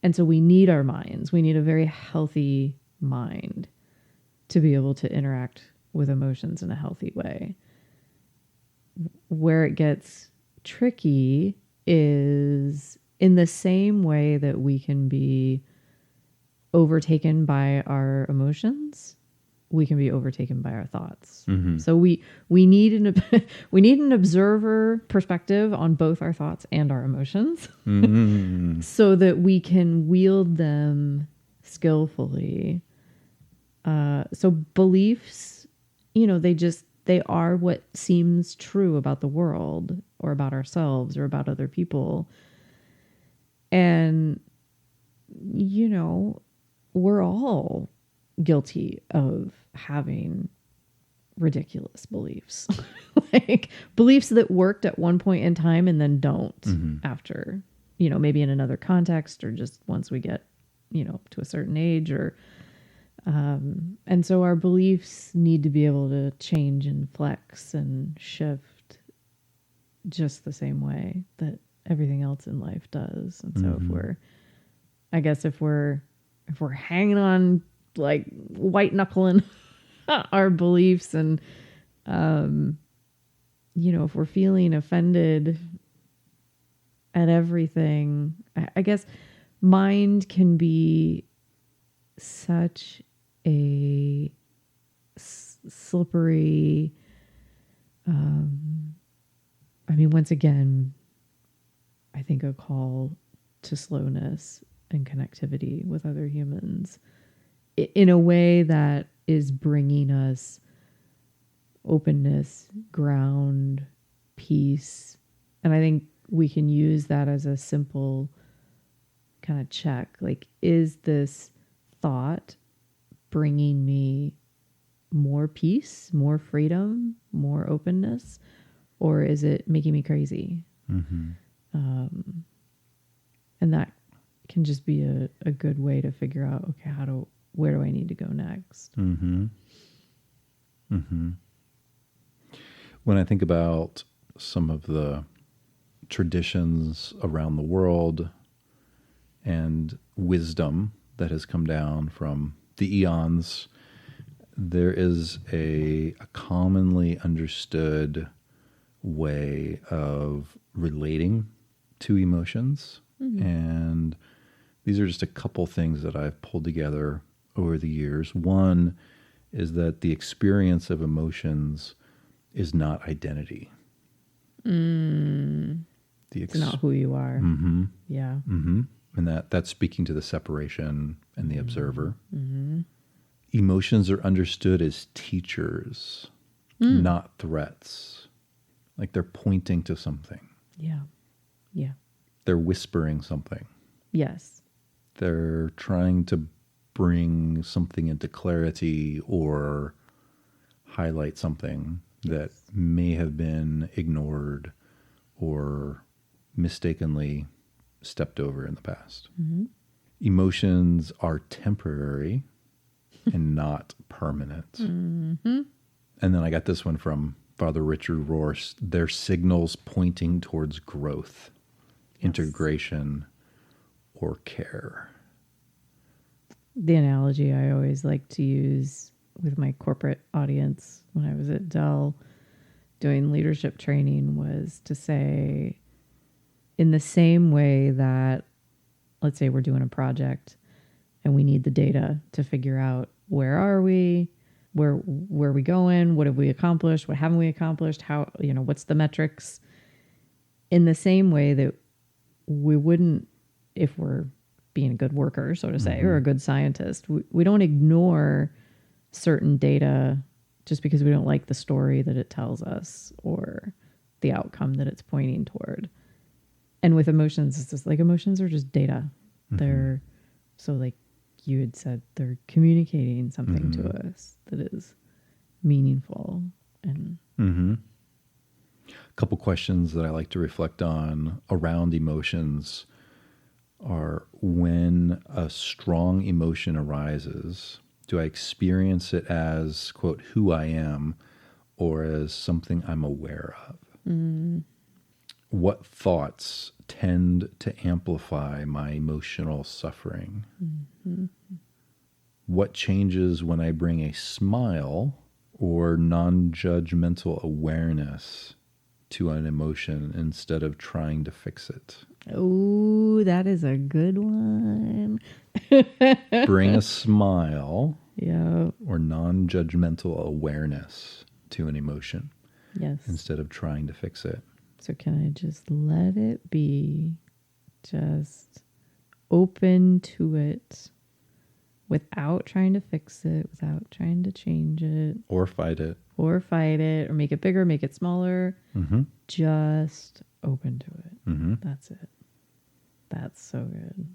And so we need our minds. We need a very healthy mind to be able to interact with emotions in a healthy way. Where it gets tricky is in the same way that we can be overtaken by our emotions, we can be overtaken by our thoughts. So we need an observer perspective on both our thoughts and our emotions, so that we can wield them skillfully. So beliefs, they are what seems true about the world or about ourselves or about other people. And, we're all guilty of having ridiculous beliefs, like beliefs that worked at one point in time and then don't after, maybe in another context or just once we get, to a certain age or, and so our beliefs need to be able to change and flex and shift just the same way that everything else in life does. And so if we're hanging on, like white knuckling our beliefs and, if we're feeling offended at everything, I guess mind can be such a slippery, once again, I think a call to slowness and connectivity with other humans in a way that is bringing us openness, ground, peace. And I think we can use that as a simple kind of check. Like, is this thought bringing me more peace, more freedom, more openness, or is it making me crazy? Mm-hmm. And that can just be a good way to figure out, okay, where do I need to go next? Mm-hmm. Mm-hmm. When I think about some of the traditions around the world and wisdom that has come down from the eons, there is a commonly understood way of relating to emotions. Mm-hmm. And these are just a couple things that I've pulled together over the years. One is that the experience of emotions is not identity. It's not who you are. Mm-hmm. Yeah. Mm-hmm. And that's speaking to the separation and the observer. Mm-hmm. Emotions are understood as teachers, not threats. Like they're pointing to something. Yeah. Yeah. They're whispering something. Yes. They're trying to bring something into clarity or highlight something that may have been ignored or mistakenly stepped over in the past. Mm-hmm. Emotions are temporary and not permanent. Mm-hmm. And then I got this one from Father Richard Rohr. They're signals pointing towards growth, integration, or care. The analogy I always like to use with my corporate audience when I was at Dell doing leadership training was to say, in the same way that, let's say we're doing a project and we need the data to figure out where are we, where are we going, what have we accomplished, what haven't we accomplished, how, what's the metrics. In the same way that we wouldn't, if we're being a good worker, so to say, or a good scientist, we don't ignore certain data just because we don't like the story that it tells us or the outcome that it's pointing toward. And with emotions, it's just like emotions are just data. They're, so like you had said, they're communicating something to us that is meaningful. And a couple questions that I like to reflect on around emotions are: when a strong emotion arises, do I experience it as, quote, who I am, or as something I'm aware of? What thoughts tend to amplify my emotional suffering? What changes when I bring a smile or non-judgmental awareness to an emotion instead of trying to fix it? oh, that is a good one. Bring a smile Yeah. or non-judgmental awareness to an emotion Yes. instead of trying to fix it. So can I just let it be, just open to it without trying to fix it, without trying to change it Or fight it. or fight it or make it bigger, make it smaller. Just open to it. That's it. That's so good.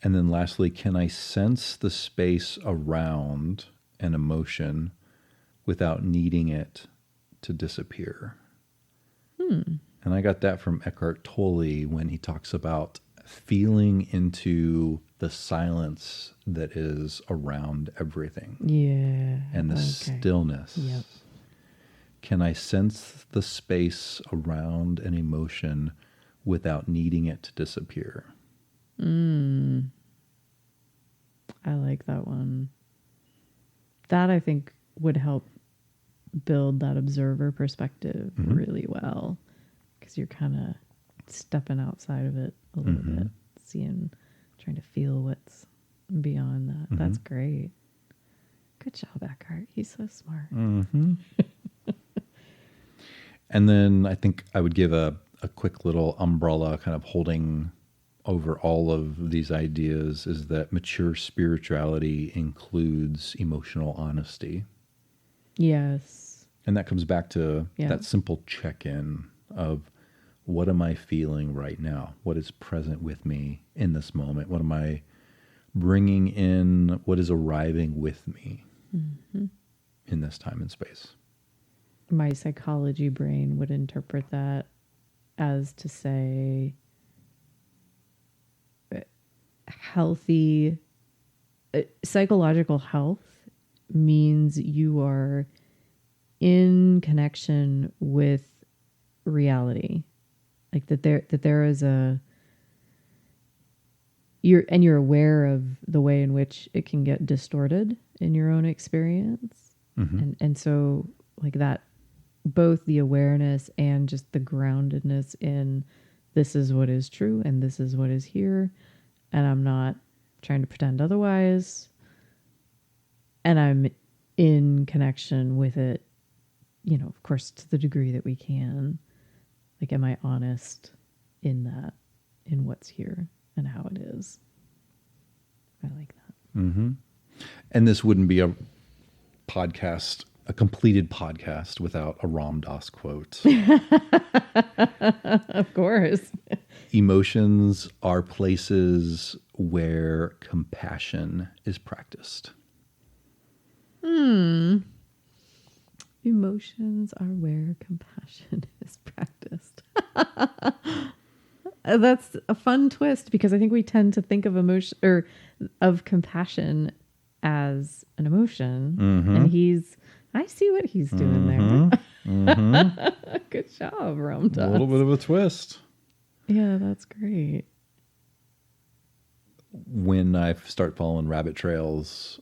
And then lastly, can I sense the space around an emotion without needing it to disappear? And I got that from Eckhart Tolle when he talks about feeling into the silence that is around everything. Yeah. And the stillness. Yep. Can I sense the space around an emotion without needing it to disappear? I like that one. that I think would help build that observer perspective really well, because you're kind of stepping outside of it a little bit, seeing, trying to feel what's beyond that. That's great. Good job, Eckhart. He's so smart. And then I think I would give a quick little umbrella kind of holding over all of these ideas is that mature spirituality includes emotional honesty. Yes. And that comes back to that simple check-in of, what am I feeling right now? What is present with me in this moment? What am I bringing in? What is arriving with me in this time and space? My psychology brain would interpret that as to say healthy psychological health means you are in connection with reality, like that there is you're aware of the way in which it can get distorted in your own experience, and so like that, both the awareness and just the groundedness in, this is what is true and this is what is here, and I'm not trying to pretend otherwise, and I'm in connection with it, of course, to the degree that we can. Like, am I honest in that, in what's here and how it is? I like that. And this wouldn't be a completed podcast without a Ram Dass quote. Of course. Emotions are places where compassion is practiced. Emotions are where compassion is practiced. That's a fun twist, because I think we tend to think of emotion or of compassion as an emotion, and I see what he's doing there. Good job, Ram Dass. A little bit of a twist. Yeah, that's great. When I start following rabbit trails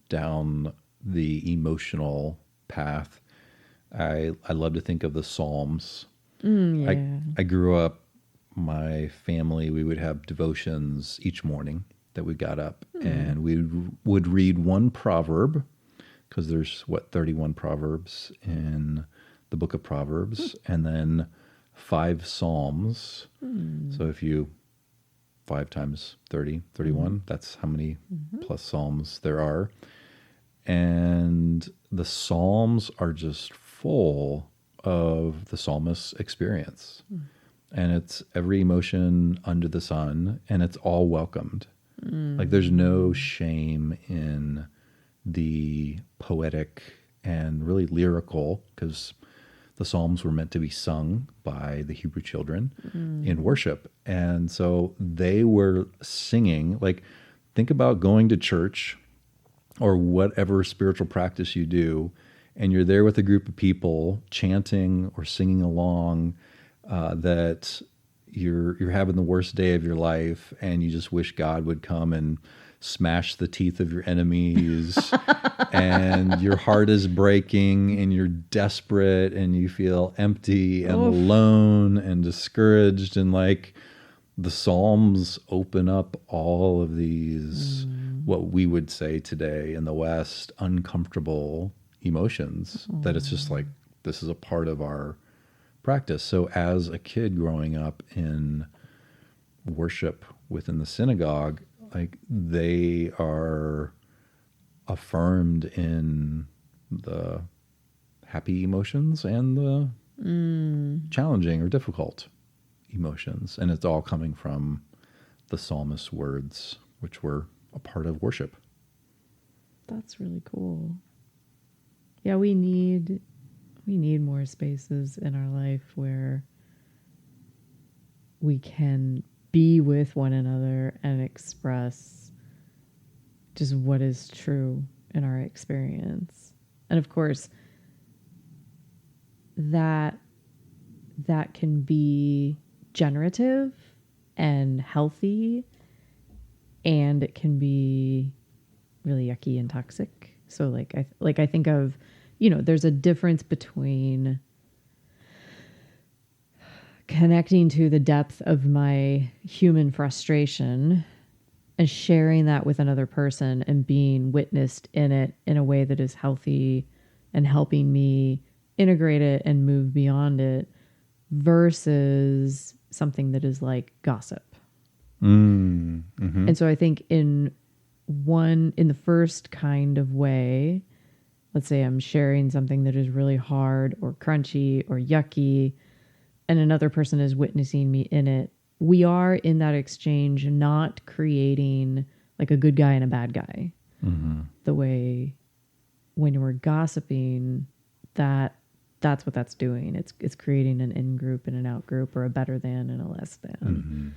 down the emotional path, I love to think of the Psalms. I grew up, my family, we would have devotions each morning that we got up, and we would read one proverb, because there's 31 proverbs in the book of Proverbs, and then 5 Psalms. So if you 5 times 30, 31, that's how many plus Psalms there are. And the Psalms are just full of the psalmist's experience. And it's every emotion under the sun, and it's all welcomed. Like, there's no shame in the poetic and really lyrical, because the Psalms were meant to be sung by the Hebrew children in worship. And so they were singing, like, think about going to church or whatever spiritual practice you do, and you're there with a group of people chanting or singing along, that you're having the worst day of your life, and you just wish God would come and smash the teeth of your enemies, and your heart is breaking, and you're desperate, and you feel empty and alone and discouraged, and like, the Psalms open up all of these, what we would say today in the West, uncomfortable emotions, that it's just like, this is a part of our practice. So as a kid growing up in worship within the synagogue, like, they are affirmed in the happy emotions and the challenging or difficult emotions. And it's all coming from the psalmist's words, which were a part of worship. That's really cool. Yeah, we need more spaces in our life where we can be with one another and express just what is true in our experience. And of course, that can be generative and healthy, and it can be really yucky and toxic So I think of, there's a difference between connecting to the depth of my human frustration and sharing that with another person and being witnessed in it in a way that is healthy and helping me integrate it and move beyond it, versus something that is like gossip. Mm-hmm. And so I think in the first kind of way, let's say I'm sharing something that is really hard or crunchy or yucky, and another person is witnessing me in it, we are in that exchange not creating like a good guy and a bad guy. Mm-hmm. The way when we're gossiping, that's what that's doing. It's creating an in group and an out group, or a better than and a less than. Mm-hmm.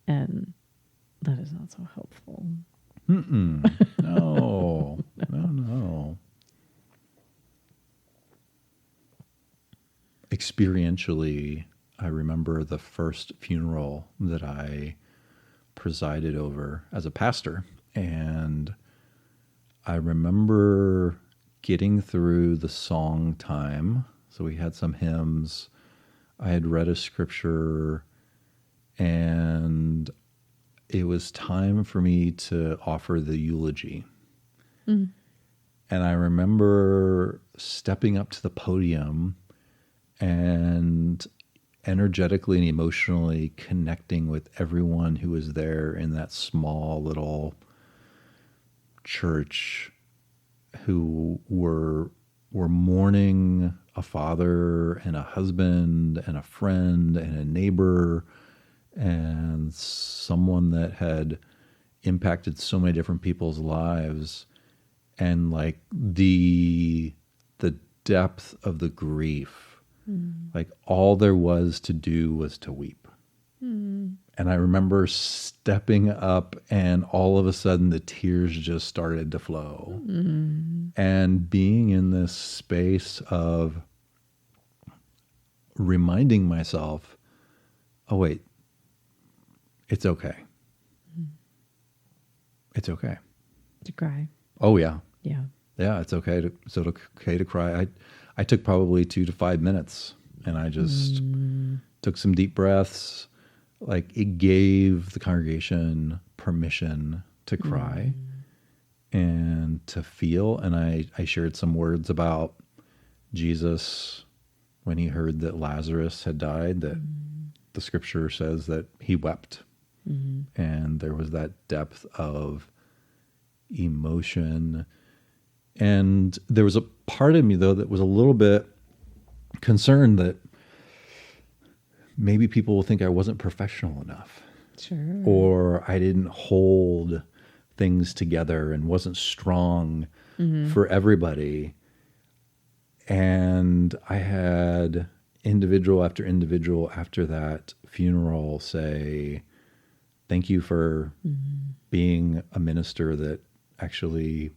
And that is not so helpful. No, no. Experientially, I remember the first funeral that I presided over as a pastor. And I remember getting through the song time. So we had some hymns. I had read a scripture, and it was time for me to offer the eulogy. Mm. And I remember stepping up to the podium and energetically and emotionally connecting with everyone who was there in that small little church, who were mourning a father and a husband and a friend and a neighbor and someone that had impacted so many different people's lives. And like the depth of the grief, like all there was to do was to weep. And I remember stepping up, and all of a sudden the tears just started to flow. And being in this space of reminding myself, oh wait, it's okay. It's okay to cry. Oh yeah. Yeah. Yeah, it's okay to cry. I took probably 2 to 5 minutes, and I just took some deep breaths. Like, it gave the congregation permission to cry and to feel. And I shared some words about Jesus when he heard that Lazarus had died, that the scripture says that he wept. And there was that depth of emotion. And there was a part of me, though, that was a little bit concerned that maybe people will think I wasn't professional enough. Sure. Or I didn't hold things together and wasn't strong for everybody. And I had individual after individual after that funeral say, thank you for being a minister that actually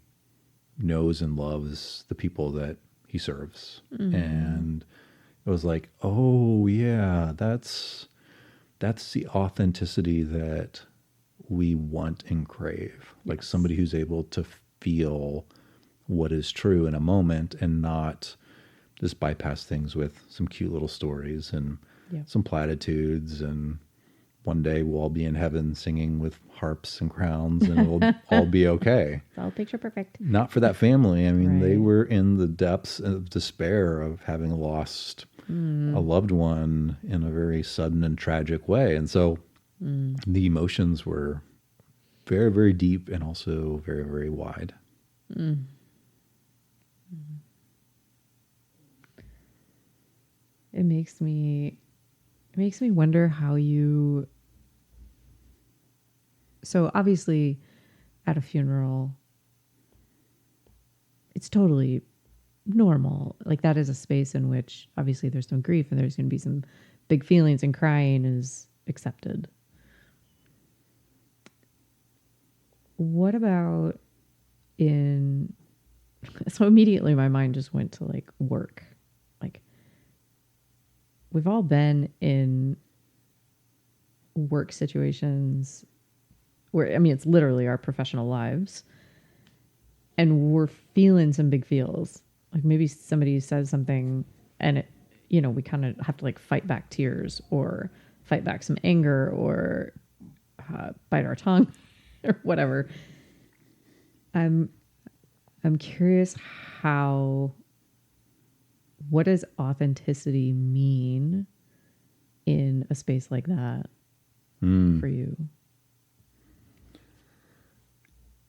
knows and loves the people that he serves. And it was like, oh yeah, that's the authenticity that we want and crave. Like somebody who's able to feel what is true in a moment and not just bypass things with some cute little stories and some platitudes, and one day we'll all be in heaven singing with harps and crowns and it'll all be okay. It's all picture perfect. Not for that family. I mean, they were in the depths of despair of having lost a loved one in a very sudden and tragic way. And so the emotions were very, very deep and also very, very wide. It makes me wonder how you. So obviously, at a funeral, it's totally normal. Like, that is a space in which obviously there's some grief and there's going to be some big feelings, and crying is accepted. What about so immediately my mind just went to like work. Like, we've all been in work situations where, I mean, it's literally our professional lives. and we're feeling some big feels. Like maybe somebody says something and it, we kind of have to like fight back tears or fight back some anger or bite our tongue or whatever. I'm curious what does authenticity mean in a space like that for you?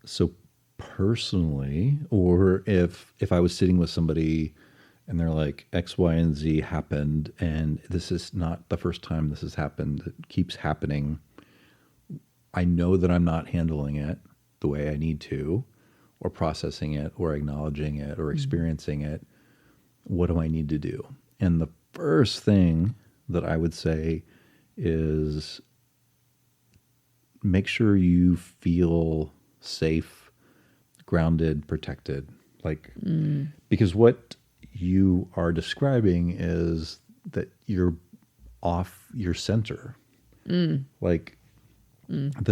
So personally, or if I was sitting with somebody and they're like, X, Y, and Z happened, and this is not the first time this has happened, it keeps happening. I know that I'm not handling it the way I need to, or processing it, or acknowledging it, or experiencing it. What do I need to do? And the first thing that I would say is make sure you feel safe, grounded, protected. Because what you are describing is that you're off your center. The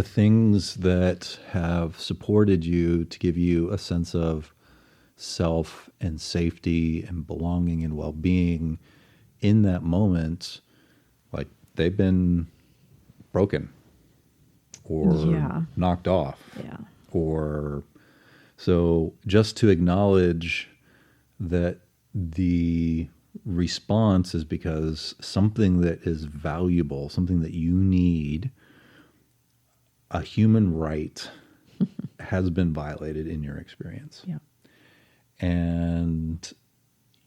things that have supported you to give you a sense of self and safety and belonging and well-being in that moment, like they've been broken or knocked off. Yeah. Or so just to acknowledge that the response is because something that is valuable, something that you need, a human right has been violated in your experience. Yeah. And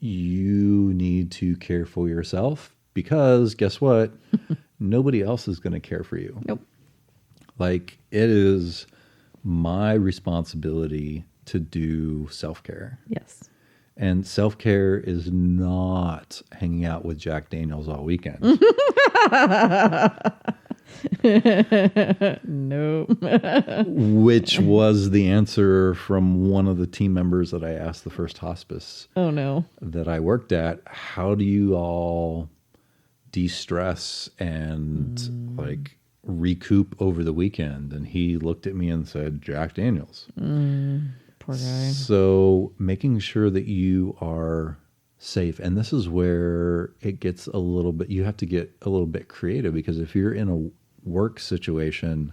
you need to care for yourself because guess what? Nobody else is going to care for you. Nope. Like it is my responsibility to do self-care. Yes. And self-care is not hanging out with Jack Daniels all weekend. Nope. Which was the answer from one of the team members that I asked the first hospice Oh no. that I worked at. How do you all de-stress and like recoup over the weekend? And he looked at me and said, Jack Daniels. Poor guy. So making sure that you are safe. And this is where it gets a little bit, you have to get a little bit creative, because if you're in a work situation,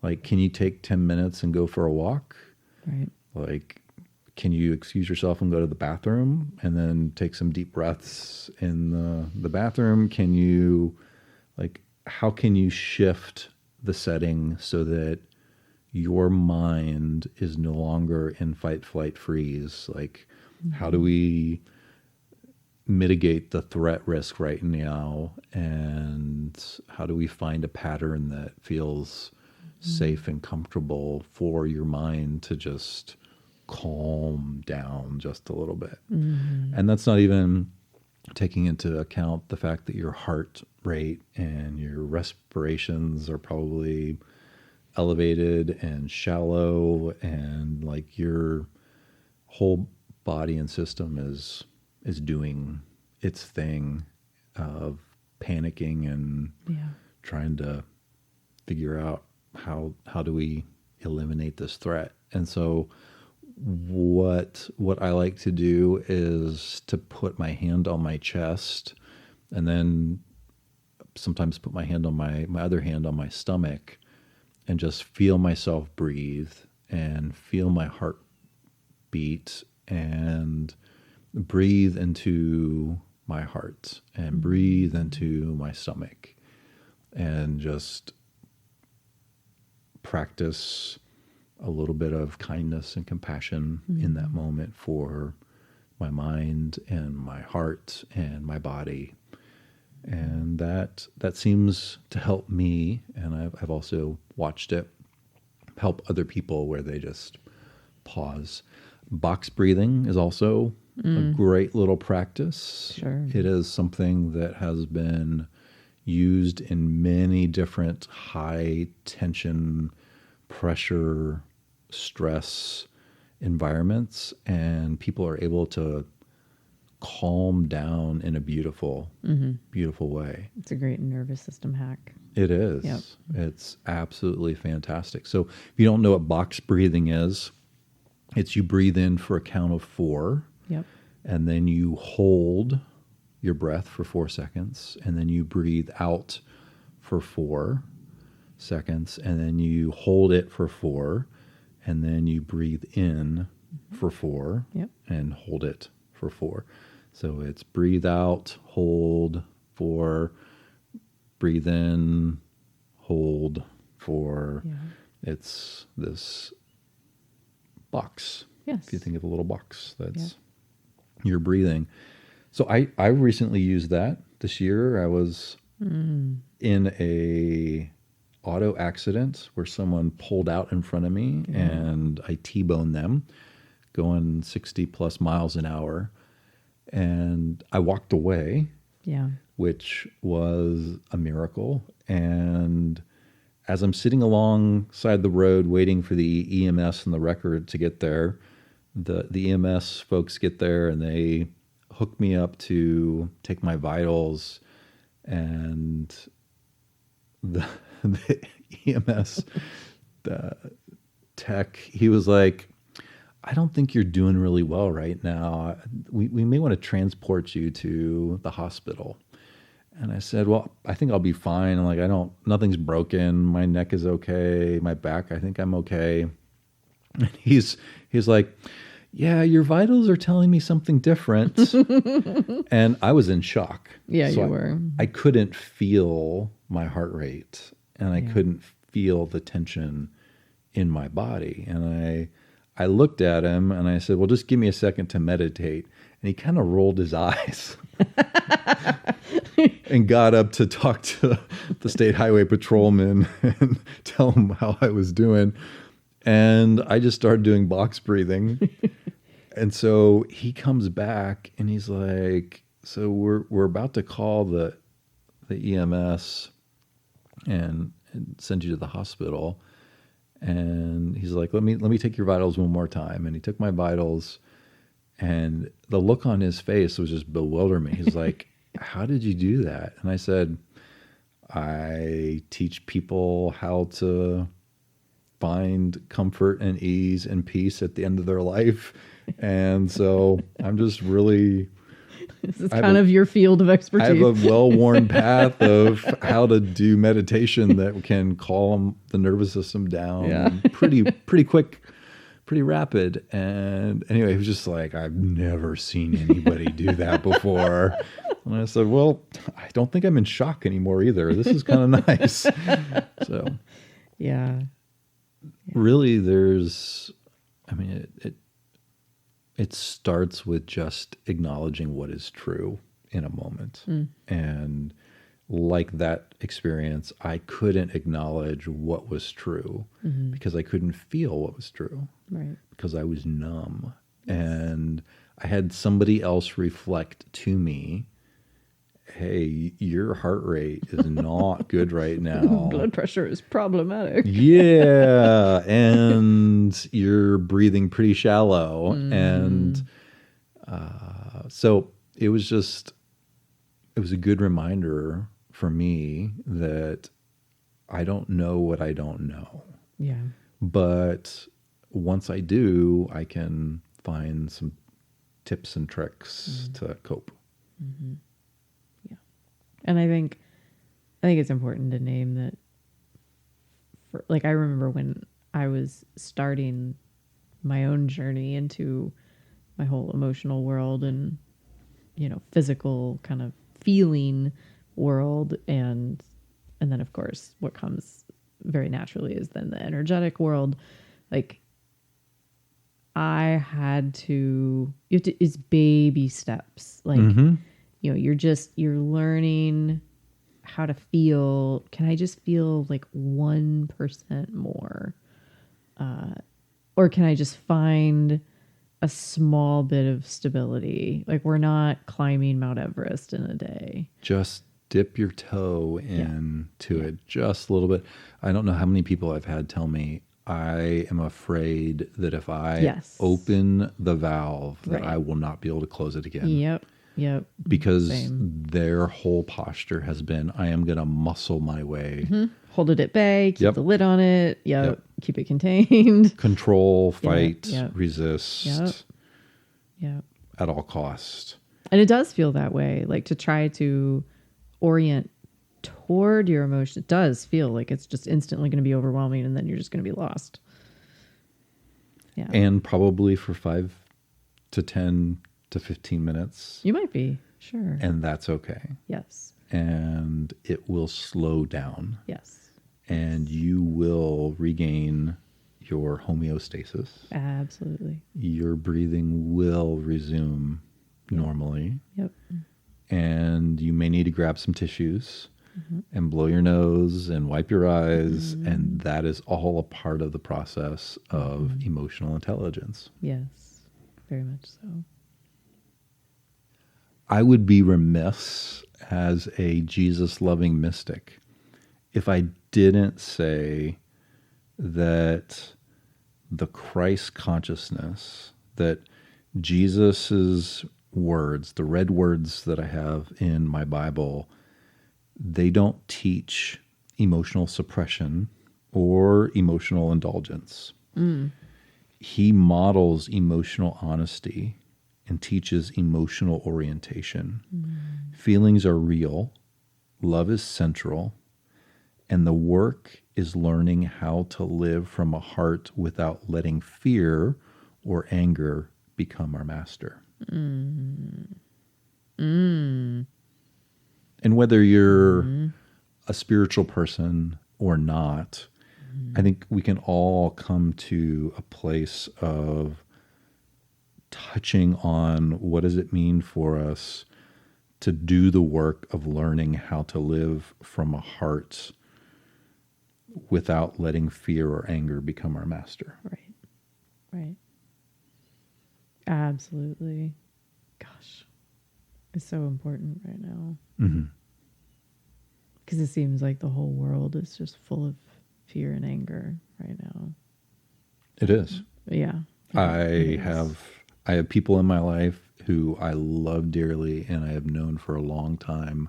like, can you take 10 minutes and go for a walk? Right. Like, can you excuse yourself and go to the bathroom and then take some deep breaths in the bathroom? Can you, like, how can you shift the setting so that your mind is no longer in fight, flight, freeze? Like, how do we mitigate the threat risk right now? And how do we find a pattern that feels safe and comfortable for your mind to just calm down just a little bit? And that's not even taking into account the fact that your heart rate and your respirations are probably elevated and shallow, and like your whole body and system is doing its thing of panicking and trying to figure out how do we eliminate this threat. And so what I like to do is to put my hand on my chest, and then sometimes put my hand on my other hand on my stomach, and just feel myself breathe and feel my heart beat and breathe into my heart and breathe into my stomach, and just practice a little bit of kindness and compassion in that moment for my mind and my heart and my body. And that seems to help me, and I've also watched it help other people where they just pause. Box breathing is also a great little practice. Sure. It is something that has been used in many different high tension, pressure, stress environments, and people are able to calm down in a beautiful way. It's a great nervous system hack. It is. Yep. It's absolutely fantastic. So if you don't know what box breathing is, It's you breathe in for a count of 4. Yep. And then you hold your breath for 4 seconds. And then you breathe out for 4 seconds. And then you hold it for 4. And then you breathe in for 4. Yep. And hold it for 4. So it's breathe out, hold 4, breathe in, hold 4. Yeah. It's this box. Yes. If you think of a little box, that's your breathing. So I recently used that this year. I was in a auto accident where someone pulled out in front of me and I T-boned them going 60 plus miles an hour. And I walked away, which was a miracle. And as I'm sitting alongside the road waiting for the EMS and the record to get there, the EMS folks get there and they hook me up to take my vitals. And the EMS the tech, he was like, I don't think you're doing really well right now. We may want to transport you to the hospital. And I said, well, I think I'll be fine. I'm like, nothing's broken. My neck is okay. My back, I think I'm okay. And he's like, yeah, your vitals are telling me something different. And I was in shock. Yeah, so you were. I couldn't feel my heart rate and I couldn't feel the tension in my body. And I looked at him and I said, well, just give me a second to meditate. And he kind of rolled his eyes and got up to talk to the state highway patrolman and tell him how I was doing. And I just started doing box breathing. And so he comes back and he's like, so we're about to call the EMS and send you to the hospital. And he's like, let me take your vitals one more time. And he took my vitals and the look on his face was just bewilderment. He's like, how did you do that? And I said, I teach people how to find comfort and ease and peace at the end of their life. And so I'm just really... This is kind of your field of expertise. I have a well-worn path of how to do meditation that can calm the nervous system down pretty quick, pretty rapid. And anyway, he was just like, I've never seen anybody do that before. And I said, well, I don't think I'm in shock anymore either. This is kind of nice. So really it starts with just acknowledging what is true in a moment. And like that experience, I couldn't acknowledge what was true because I couldn't feel what was true. Right. Because I was numb. Yes. And I had somebody else reflect to me, hey, your heart rate is not good right now. Blood pressure is problematic. Yeah. And you're breathing pretty shallow. And so it was a good reminder for me that I don't know what I don't know. Yeah. But once I do, I can find some tips and tricks to cope. Mm-hmm. And I think it's important to name that. I remember when I was starting my own journey into my whole emotional world and, physical kind of feeling world. And then of course what comes very naturally is then the energetic world. It's baby steps. You're learning how to feel. Can I just feel 1% more? Or can I just find a small bit of stability? We're not climbing Mount Everest in a day. Just dip your toe into it just a little bit. I don't know how many people I've had tell me, I am afraid that if I open the valve, that I will not be able to close it again. Yep. Because their whole posture has been, I am going to muscle my way hold it at bay, keep Yep. the lid on it. Yep. Keep it contained. Control, fight, Yep. resist Yeah. at all cost. And it does feel that way, like to try to orient toward your emotion. It does feel like it's just instantly going to be overwhelming and then you're just going to be lost. Yeah. And probably for 5 to 10 to 15 minutes. You might be, sure. And that's okay. Yes. And it will slow down. Yes. And you will regain your homeostasis. Absolutely. Your breathing will resume normally. Yep. And you may need to grab some tissues and blow your nose and wipe your eyes. And that is all a part of the process of emotional intelligence. Yes. Very much so. I would be remiss as a Jesus-loving mystic if I didn't say that the Christ consciousness, that Jesus's words, the red words that I have in my Bible, they don't teach emotional suppression or emotional indulgence. He models emotional honesty and teaches emotional orientation. Feelings are real, love is central, and the work is learning how to live from a heart without letting fear or anger become our master. And whether you're a spiritual person or not, I think we can all come to a place of touching on what does it mean for us to do the work of learning how to live from a heart without letting fear or anger become our master. Right. Absolutely. Gosh, it's so important right now. Because it seems like the whole world is just full of fear and anger right now. It is. Yeah. I have people in my life who I love dearly and I have known for a long time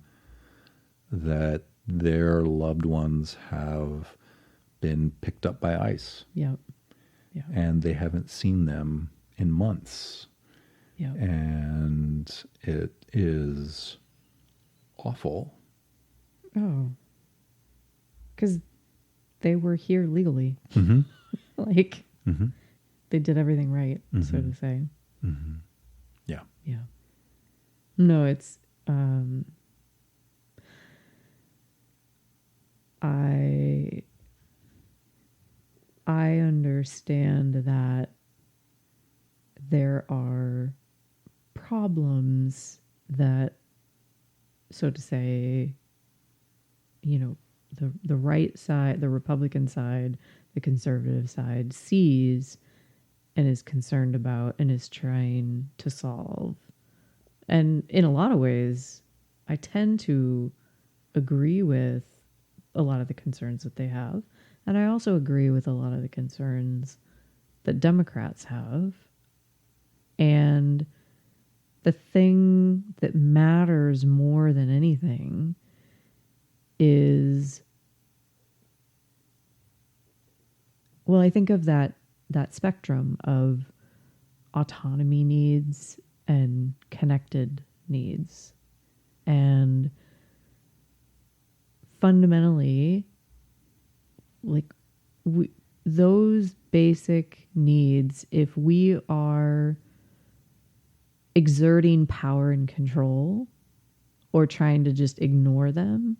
that their loved ones have been picked up by ICE. Yep. And they haven't seen them in months. Yep. And it is awful. Oh. Because they were here legally. Like, they did everything right, so to say. Yeah. Yeah. No, it's, I understand that there are problems that, so to say, you know, the right side, the Republican side, the conservative side sees and is concerned about and is trying to solve. And in a lot of ways, I tend to agree with a lot of the concerns that they have. And I also agree with a lot of the concerns that Democrats have. And the thing that matters more than anything is, well, I think of that spectrum of autonomy needs and connected needs. And fundamentally, like, those basic needs, if we are exerting power and control or trying to just ignore them,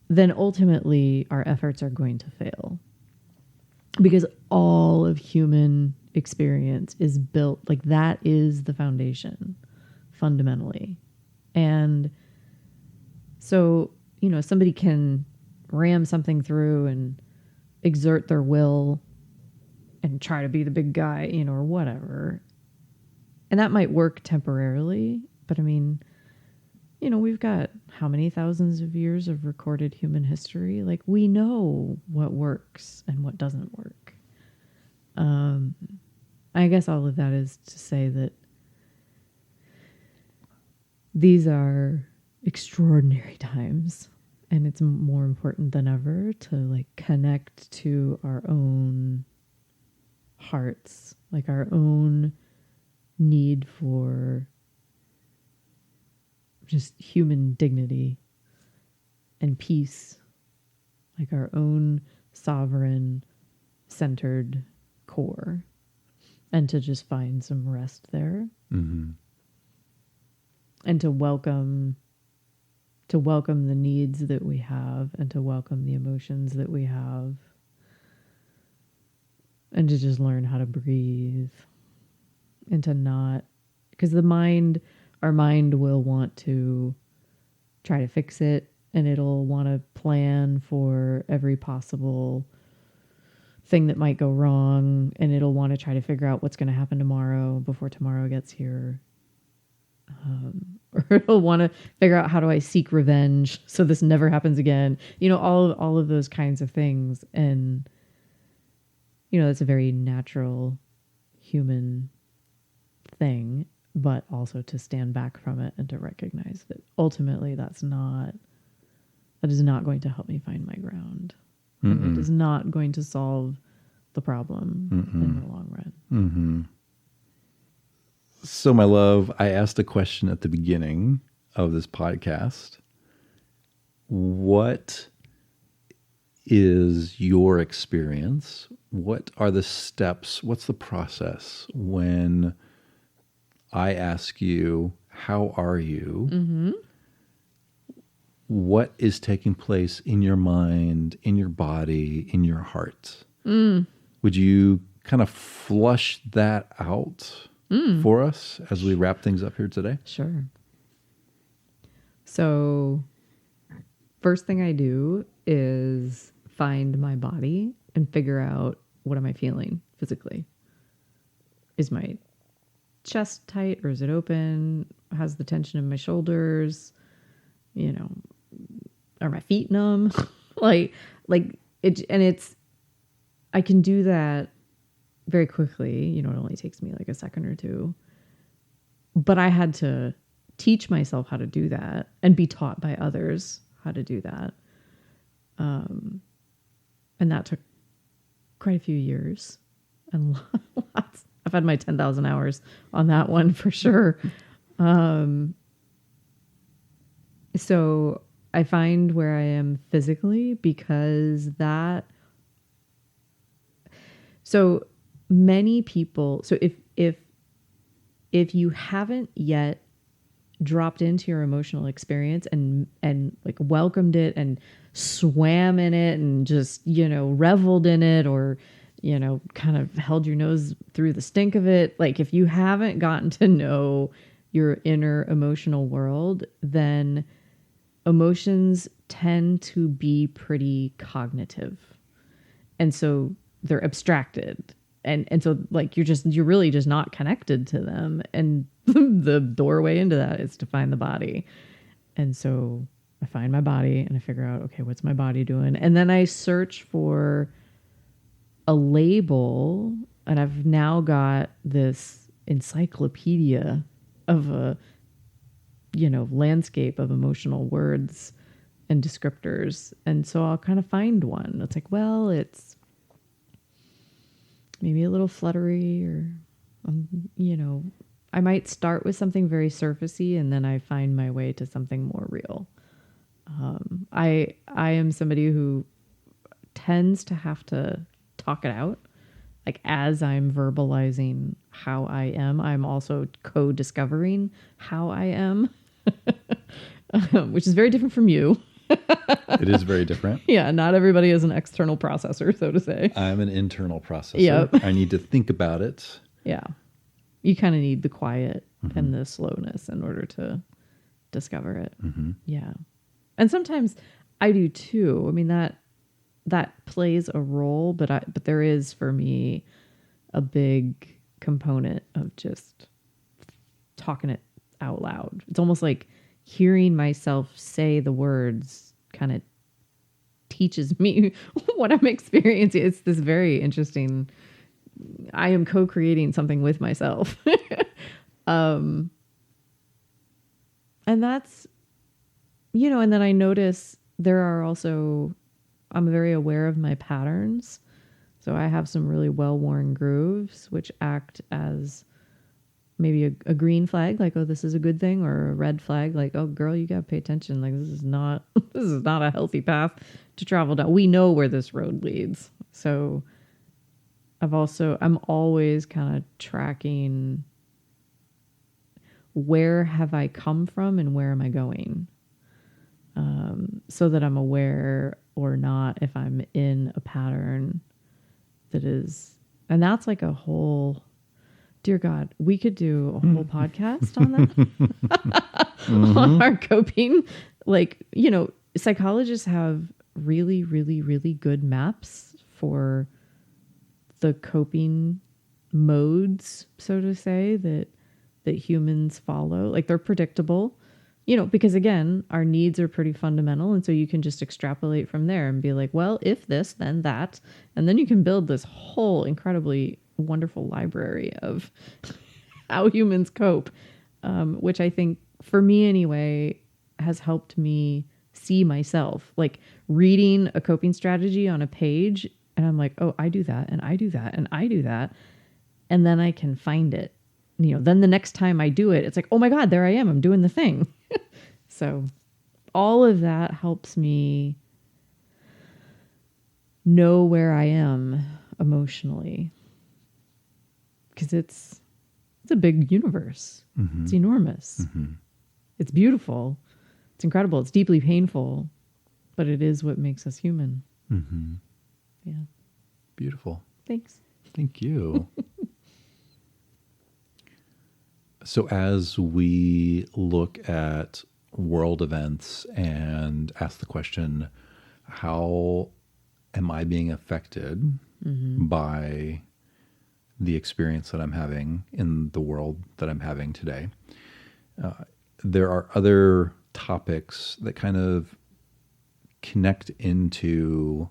then ultimately our efforts are going to fail. Because all of human experience is built, like, that is the foundation, fundamentally. And so, you know, somebody can ram something through and exert their will and try to be the big guy, you know, or whatever. And that might work temporarily, but I mean, you know, we've got how many thousands of years of recorded human history? Like, we know what works and what doesn't work. I guess all of that is to say that these are extraordinary times. And it's more important than ever to like connect to our own hearts, like our own need for just human dignity and peace, like our own sovereign centered core, and to just find some rest there. Mm-hmm. And to welcome the needs that we have, and to welcome the emotions that we have, and to just learn how to breathe, and to not, because our mind will want to try to fix it, and it'll want to plan for every possible thing that might go wrong, and it'll want to try to figure out what's going to happen tomorrow before tomorrow gets here. Or it'll want to figure out, how do I seek revenge so this never happens again? All of those kinds of things. And, that's a very natural human thing, but also to stand back from it and to recognize that ultimately that is not going to help me find my ground. And it is not going to solve the problem in the long run. Mm-hmm. So, my love, I asked a question at the beginning of this podcast. What is your experience? What are the steps? What's the process when I ask you, how are you? Mm-hmm. What is taking place in your mind, in your body, in your heart? Would you kind of flush that out for us as we wrap things up here today? Sure. So, first thing I do is find my body and figure out, what am I feeling physically? Is my chest tight, or is it open? Has the tension in my shoulders? Are my feet numb? like it, and I can do that very quickly. It only takes me like a second or two. But I had to teach myself how to do that and be taught by others how to do that. And that took quite a few years and lots. I've had my 10,000 hours on that one for sure. So I find where I am physically, because so many people, so if you haven't yet dropped into your emotional experience and like welcomed it and swam in it and just, reveled in it, or, kind of held your nose through the stink of it. Like, if you haven't gotten to know your inner emotional world, then emotions tend to be pretty cognitive. And so they're abstracted. And so like you're really just not connected to them. And the doorway into that is to find the body. And so I find my body and I figure out, okay, what's my body doing? And then I search for a label, and I've now got this encyclopedia of a, landscape of emotional words and descriptors. And so I'll kind of find one. It's like, well, it's maybe a little fluttery, or, I might start with something very surfacey and then I find my way to something more real. I am somebody who tends to have to talk it out. Like, as I'm verbalizing how I am, I'm also co-discovering how I am, which is very different from you. It is very different. Yeah, not everybody is an external processor, so to say. I'm an internal processor. Yep. I need to think about it. Yeah. You kind of need the quiet and the slowness in order to discover it. Mm-hmm. Yeah. And sometimes I do too. I mean, that plays a role, but there is, for me, a big component of just talking it out loud. It's almost like hearing myself say the words kind of teaches me what I'm experiencing. It's this very interesting, I am co-creating something with myself. And that's, and then I notice there are also, I'm very aware of my patterns. So I have some really well-worn grooves, which act as maybe a green flag, like, oh, this is a good thing, or a red flag, like, oh, girl, you gotta pay attention. Like, this is not this is not a healthy path to travel down. We know where this road leads. So I'm always kind of tracking, where have I come from and where am I going? So that I'm aware or not if I'm in a pattern that is, and that's like a whole, dear God, we could do a whole podcast on that, on our coping. Like, psychologists have really, really, really good maps for the coping modes, so to say, that humans follow. Like, they're predictable, because again, our needs are pretty fundamental. And so you can just extrapolate from there and be like, well, if this, then that. And then you can build this whole incredibly wonderful library of how humans cope, which I think, for me anyway, has helped me see myself. Like, reading a coping strategy on a page, and I'm like, oh, I do that, and I do that, and I do that. And then I can find it. Then the next time I do it, it's like, oh my God, there I am. I'm doing the thing. So all of that helps me know where I am emotionally. Because it's a big universe. Mm-hmm. It's enormous. Mm-hmm. It's beautiful. It's incredible. It's deeply painful. But it is what makes us human. Mm-hmm. Yeah. Beautiful. Thanks. Thank you. So as we look at world events and ask the question, how am I being affected by the experience that I'm having in the world that I'm having today? There are other topics that kind of connect into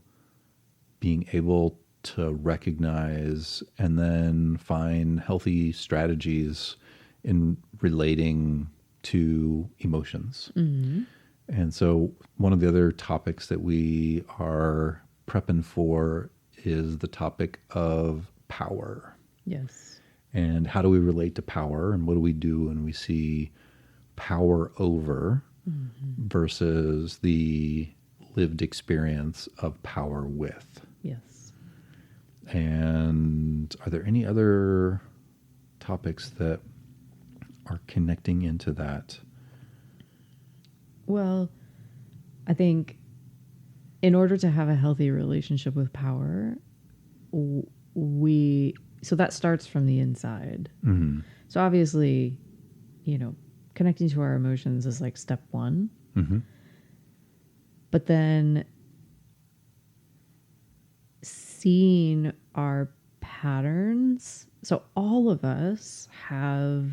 being able to recognize and then find healthy strategies in relating to emotions. Mm-hmm. And so one of the other topics that we are prepping for is the topic of power. Yes. And how do we relate to power, and what do we do when we see power over versus the lived experience of power with? Yes. And are there any other topics that are connecting into that? Well, I think in order to have a healthy relationship with power, so that starts from the inside. Mm-hmm. So obviously, connecting to our emotions is like step one. Mm-hmm. But then seeing our patterns. So all of us have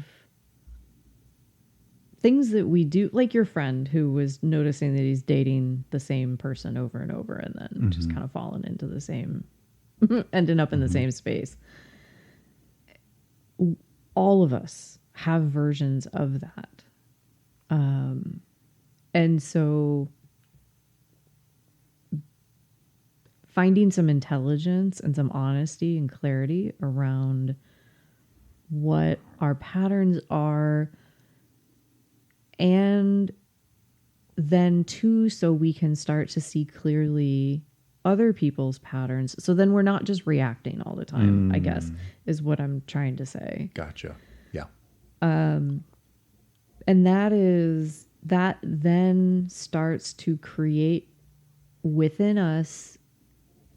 things that we do, like your friend who was noticing that he's dating the same person over and over, and then just kind of falling into the same, ending up in the same space. All of us have versions of that. And so finding some intelligence and some honesty and clarity around what our patterns are, and then too, so we can start to see clearly other people's patterns. So then we're not just reacting all the time, I guess, is what I'm trying to say. Gotcha. Yeah. And that then starts to create within us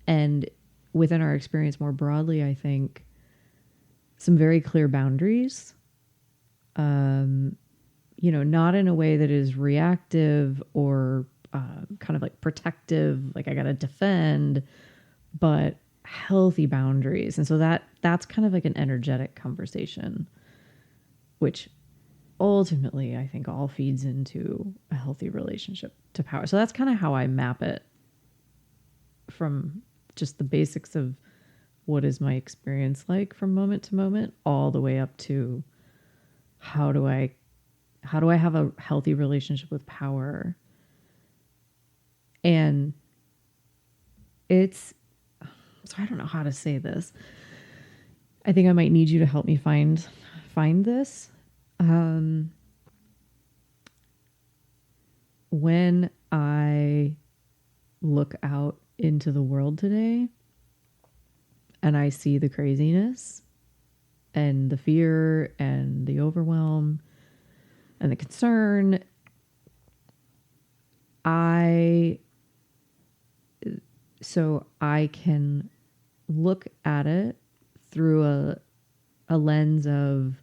and within our experience more broadly, I think, some very clear boundaries. Not in a way that is reactive or kind of like protective, like I got to defend, but healthy boundaries. And so that's kind of like an energetic conversation, which ultimately I think all feeds into a healthy relationship to power. So that's kind of how I map it from just the basics of what is my experience like from moment to moment, all the way up to how do I have a healthy relationship with power? And it's, so I don't know how to say this. I think I might need you to help me find this. When I look out into the world today and I see the craziness and the fear and the overwhelm and the concern, so I can look at it through a lens of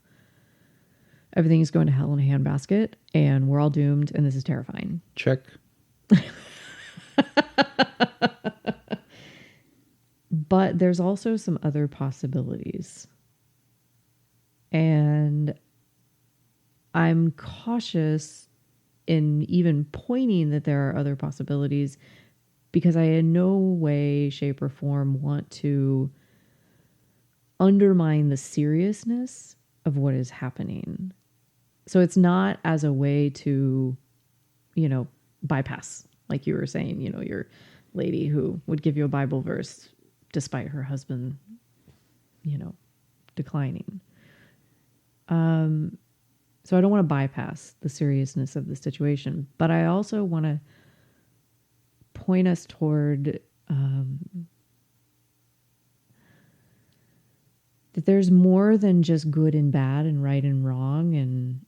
everything's going to hell in a handbasket and we're all doomed and this is terrifying. Check. But there's also some other possibilities. And I'm cautious in even pointing that there are other possibilities because I in no way, shape, or form want to undermine the seriousness of what is happening. So it's not as a way to, bypass, like you were saying, your lady who would give you a Bible verse despite her husband, declining. So I don't want to bypass the seriousness of the situation, but I also want to point us toward that there's more than just good and bad and right and wrong, and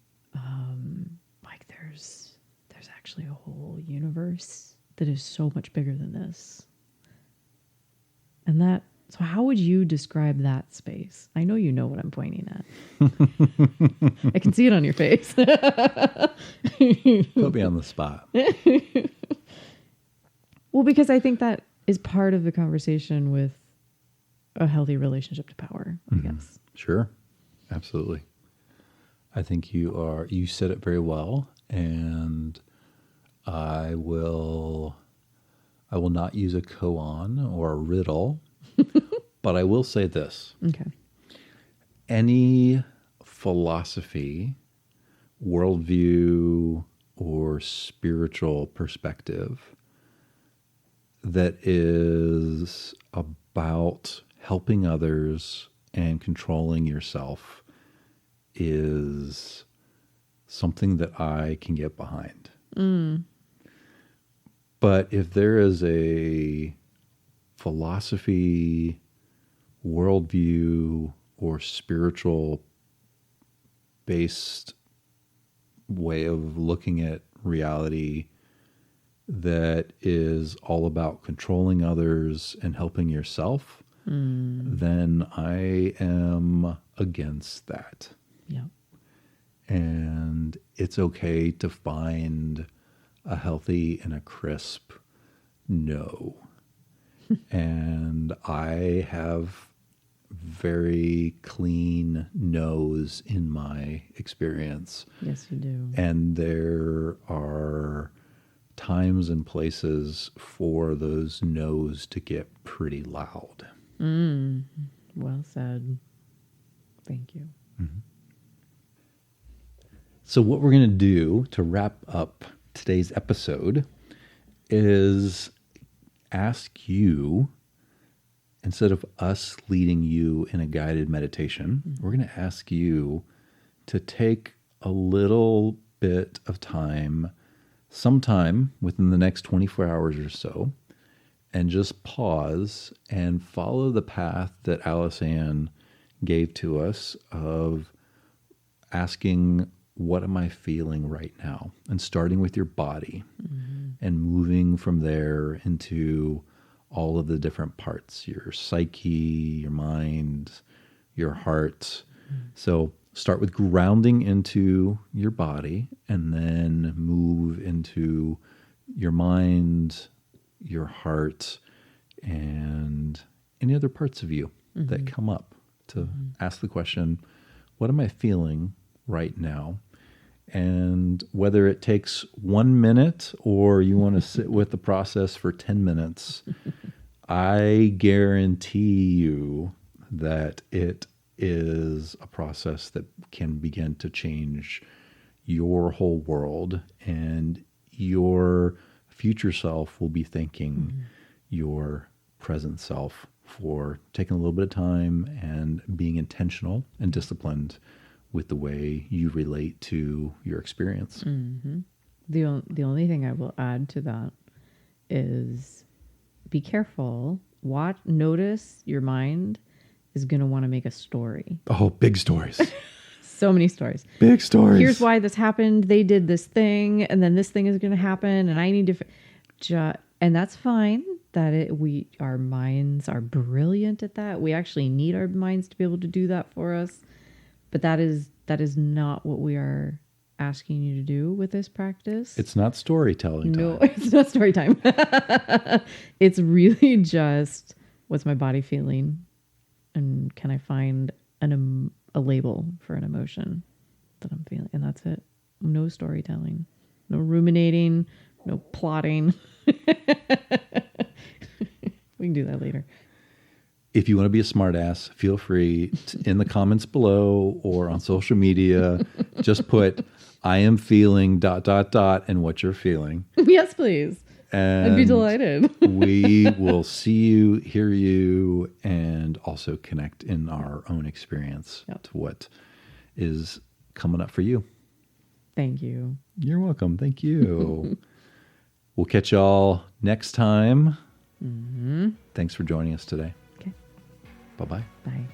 like there's actually a whole universe that is so much bigger than this. And so how would you describe that space? I know you know what I'm pointing at. I can see it on your face. Put me on the spot. Well, because I think that is part of the conversation with a healthy relationship to power, I guess. Sure. Absolutely. I think you said it very well, and I will not use a koan or a riddle, but I will say this. Okay. Any philosophy, worldview, or spiritual perspective that is about helping others and controlling yourself is something that I can get behind. But if there is a philosophy, worldview, or spiritual based way of looking at reality that is all about controlling others and helping yourself, then I am against that. Yeah. And it's okay to find a healthy and a crisp no. And I have very clean no's in my experience. Yes, you do. And there are times and places for those no's to get pretty loud. Well said. Thank you. So what we're going to do to wrap up today's episode is ask you, instead of us leading you in a guided meditation, we're going to ask you to take a little bit of time, sometime within the next 24 hours or so, and just pause and follow the path that Alice Ann gave to us of asking, what am I feeling right now? And starting with your body and moving from there into all of the different parts, your psyche, your mind, your heart. So start with grounding into your body and then move into your mind, your heart, and any other parts of you that come up to ask the question, what am I feeling right now? And whether it takes 1 minute or you want to sit with the process for 10 minutes, I guarantee you that it is a process that can begin to change your whole world and your future self will be thanking your present self for taking a little bit of time and being intentional and disciplined with the way you relate to your experience. The only thing I will add to that is be careful. Notice your mind is going to want to make a story. Oh, big stories. So many stories. Big stories. Here's why this happened. They did this thing, and then this thing is going to happen, and I need to. And that's fine. Our minds are brilliant at that. We actually need our minds to be able to do that for us. But that is not what we are asking you to do with this practice. It's not storytelling time. No, it's not story time. It's really just, what's my body feeling? And can I find a label for an emotion that I'm feeling? And that's it. No storytelling, no ruminating, no plotting. We can do that later. If you want to be a smartass, feel free in the comments below or on social media. Just put, I am feeling ... and what you're feeling. Yes, please. And I'd be delighted. We will see you, hear you, and also connect in our own experience to what is coming up for you. Thank you. You're welcome. Thank you. We'll catch y'all next time. Thanks for joining us today. Okay. Bye-bye. Bye.